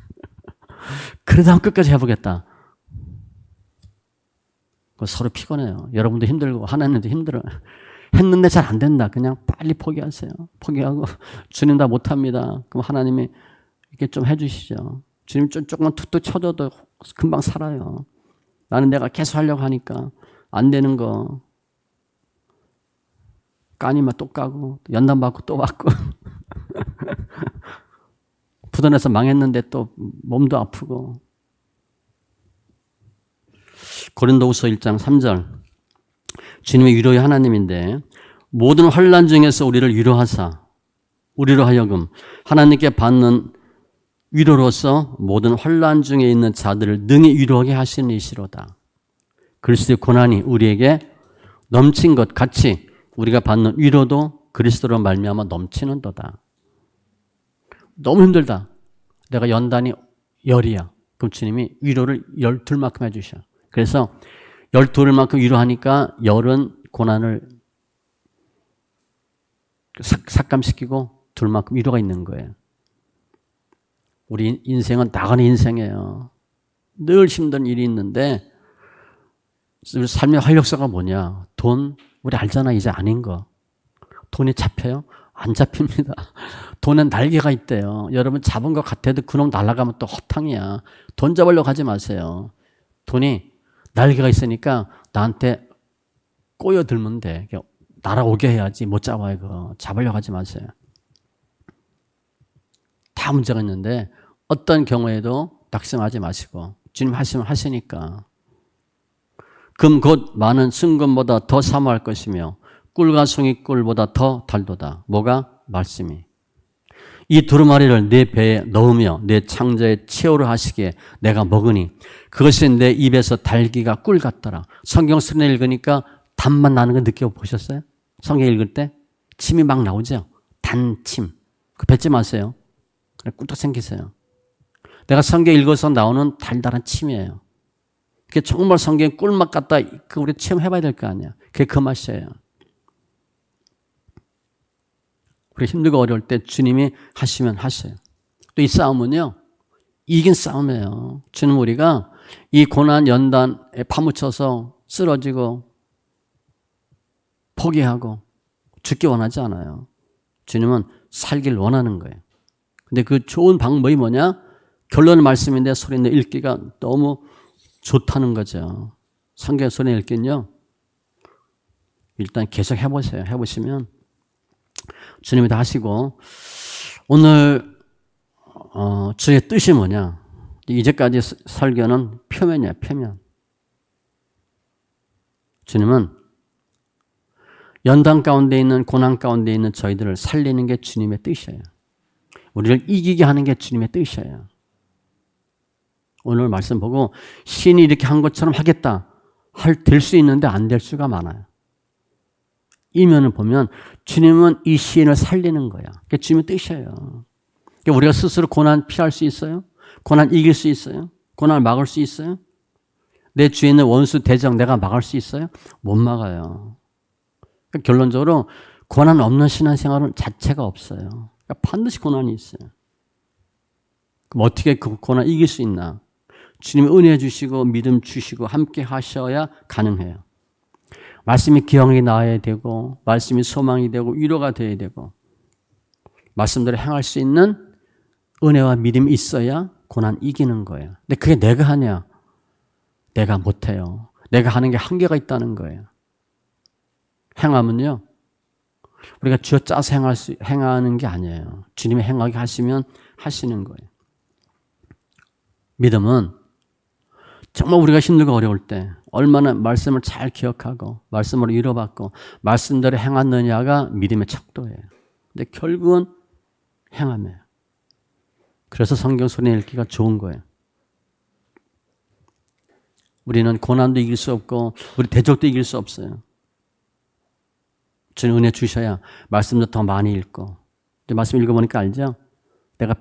그래도 한 끝까지 해보겠다. 서로 피곤해요. 여러분도 힘들고 하나님도 힘들어요. 했는데 잘 안 된다. 그냥 빨리 포기하세요. 포기하고 주님 다 못합니다. 그럼 하나님이 이렇게 좀 해주시죠. 주님 조금만 툭툭 쳐줘도 금방 살아요. 나는 내가 계속 하려고 하니까 안 되는 거 까니면 또 까고 연단 받고 또 받고 부도내서 망했는데 또 몸도 아프고. 고린도후서 1장 3절 주님의 위로의 하나님인데 모든 환난 중에서 우리를 위로하사 우리로 하여금 하나님께 받는 위로로서 모든 환난 중에 있는 자들을 능히 위로하게 하시는 이시로다. 그리스도의 고난이 우리에게 넘친 것 같이 우리가 받는 위로도 그리스도로 말미암아 넘치는도다. 너무 힘들다. 내가 연단이 10이야. 그럼 주님이 위로를 12만큼 해주셔. 그래서 12만큼 위로하니까 10은 고난을 삭감시키고 2만큼 위로가 있는 거예요. 우리 인생은 나가는 인생이에요. 늘 힘든 일이 있는데 우리 삶의 활력소가 뭐냐? 돈, 우리 알잖아. 이제 아닌 거. 돈이 잡혀요? 안 잡힙니다. 돈엔 날개가 있대요. 여러분 잡은 것 같아도 그놈 날아가면 또 허탕이야. 돈 잡으려고 하지 마세요. 돈이 날개가 있으니까 나한테 꼬여들면 돼. 날아오게 해야지 못 잡아요. 그거. 잡으려고 하지 마세요. 다 문제가 있는데 어떤 경우에도 낙심하지 마시고 주님 하시면 하시니까. 금 곧 많은 순금보다 더 사모할 것이며 꿀과 송이꿀보다 더 달도다. 뭐가? 말씀이. 이 두루마리를 내 배에 넣으며 내 창자에 채우려 하시기에 내가 먹으니 그것이 내 입에서 달기가 꿀 같더라. 성경 쓰는 읽으니까 단맛 나는 거 느껴보셨어요? 성경 읽을 때 침이 막 나오죠? 단침. 그 뱉지 마세요. 꿀떡 생기세요. 내가 성경 읽어서 나오는 달달한 침이에요. 그게 정말 성경 꿀맛 같다. 그 우리 체험해봐야 될 거 아니야. 그게 그 맛이에요. 우리 힘들고 어려울 때 주님이 하시면 하세요. 또 이 싸움은요, 이긴 싸움이에요. 주님 우리가 이 고난 연단에 파묻혀서 쓰러지고 포기하고 죽기 원하지 않아요. 주님은 살길 원하는 거예요. 근데 그 좋은 방법이 뭐냐? 결론은 말씀인데 소리내 읽기가 너무 좋다는 거죠. 성경 소리 읽기는요, 일단 계속 해보세요. 해보시면 주님이 다 하시고, 오늘 주의 뜻이 뭐냐? 이제까지 설교는 표면이야, 표면. 주님은 연단 가운데 있는 고난 가운데 있는 저희들을 살리는 게 주님의 뜻이에요. 우리를 이기게 하는 게 주님의 뜻이에요. 오늘 말씀 보고 신이 이렇게 한 것처럼 하겠다. 될 수 있는데 안 될 수가 많아요. 이면을 보면 주님은 이 시인을 살리는 거야. 그게 주님의 뜻이에요. 우리가 스스로 고난 피할 수 있어요? 고난 이길 수 있어요? 고난을 막을 수 있어요? 내 주위에 있는 원수 대적 내가 막을 수 있어요? 못 막아요. 그러니까 결론적으로 고난 없는 신앙생활은 자체가 없어요. 그러니까 반드시 고난이 있어요. 그럼 어떻게 그 고난 이길 수 있나? 주님이 은혜 주시고 믿음 주시고 함께 하셔야 가능해요. 말씀이 기억이 나야 되고 말씀이 소망이 되고 위로가 되어야 되고 말씀대로 행할 수 있는 은혜와 믿음이 있어야 고난 이기는 거예요. 근데 그게 내가 하냐? 내가 못해요. 내가 하는 게 한계가 있다는 거예요. 행함은요, 우리가 쥐어짜서 행하는 게 아니에요. 주님이 행하게 하시면 하시는 거예요. 믿음은 정말 우리가 힘들고 어려울 때 얼마나 말씀을 잘 기억하고 말씀으로 위로받고 말씀대로 행하느냐가 믿음의 척도예요. 근데 결국은 행함이에요. 그래서 성경 소리 읽기가 좋은 거예요. 우리는 고난도 이길 수 없고 우리 대적도 이길 수 없어요. 주님 은혜 주셔야 말씀도 더 많이 읽고. 말씀 읽어보니까 알죠? 내가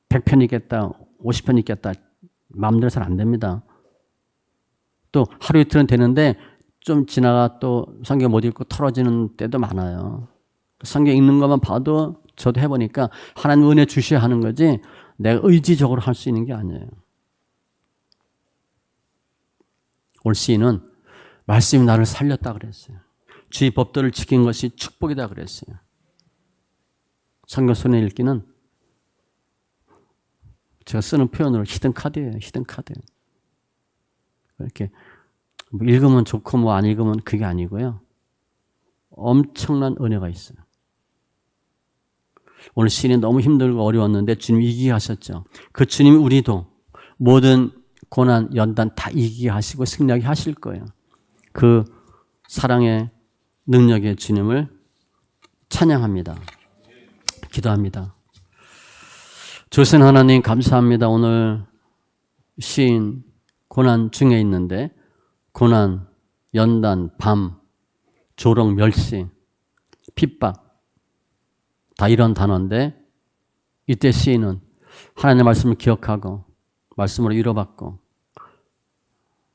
100편 읽겠다, 50편 읽겠다. 마음대로 잘 안 됩니다. 또 하루 이틀은 되는데 좀 지나가 또 성경 못 읽고 털어지는 때도 많아요. 성경 읽는 것만 봐도 저도 해보니까 하나님 은혜 주셔야 하는 거지 내가 의지적으로 할 수 있는 게 아니에요. 오늘 시인은 말씀이 나를 살렸다 그랬어요. 주의 법도를 지킨 것이 축복이다 그랬어요. 성경 손에 읽기는 제가 쓰는 표현으로 히든 카드예요. 히든 카드. 이렇게 읽으면 좋고 뭐 안 읽으면 그게 아니고요. 엄청난 은혜가 있어요. 오늘 시인이 너무 힘들고 어려웠는데 주님이 이기게 하셨죠. 그 주님이 우리도 모든 고난, 연단 다 이기게 하시고 승리하게 하실 거예요. 그 사랑의 능력의 주님을 찬양합니다. 기도합니다. 조선 하나님 감사합니다. 오늘 시인 고난 중에 있는데 고난, 연단, 밤, 조롱, 멸시, 핍박 다 이런 단어인데 이때 시인은 하나님의 말씀을 기억하고 말씀으로 위로받고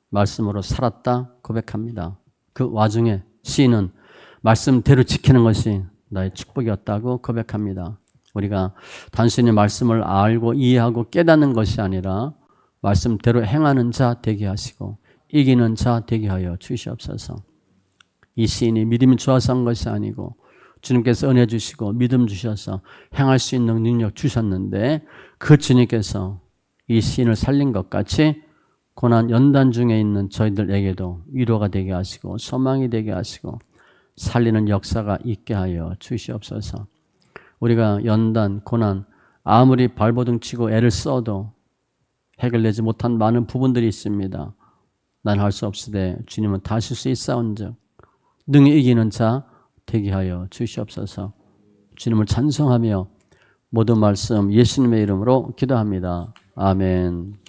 말씀으로 살았다 고백합니다. 그 와중에 시인은 말씀대로 지키는 것이 나의 축복이었다고 고백합니다. 우리가 단순히 말씀을 알고 이해하고 깨닫는 것이 아니라 말씀대로 행하는 자 되게 하시고 이기는 자 되게 하여 주시옵소서. 이 시인이 믿음이 좋아서 한 것이 아니고 주님께서 은혜 주시고 믿음 주셔서 행할 수 있는 능력 주셨는데 그 주님께서 이 시인을 살린 것 같이 고난 연단 중에 있는 저희들에게도 위로가 되게 하시고 소망이 되게 하시고 살리는 역사가 있게 하여 주시옵소서. 우리가 연단, 고난 아무리 발버둥 치고 애를 써도 해결되지 못한 많은 부분들이 있습니다. 난 할 수 없으되 주님은 다 하실 수 있사온즉 능히 이기는 자 되게 하여 주시옵소서. 주님을 찬송하며 모든 말씀 예수님의 이름으로 기도합니다. 아멘.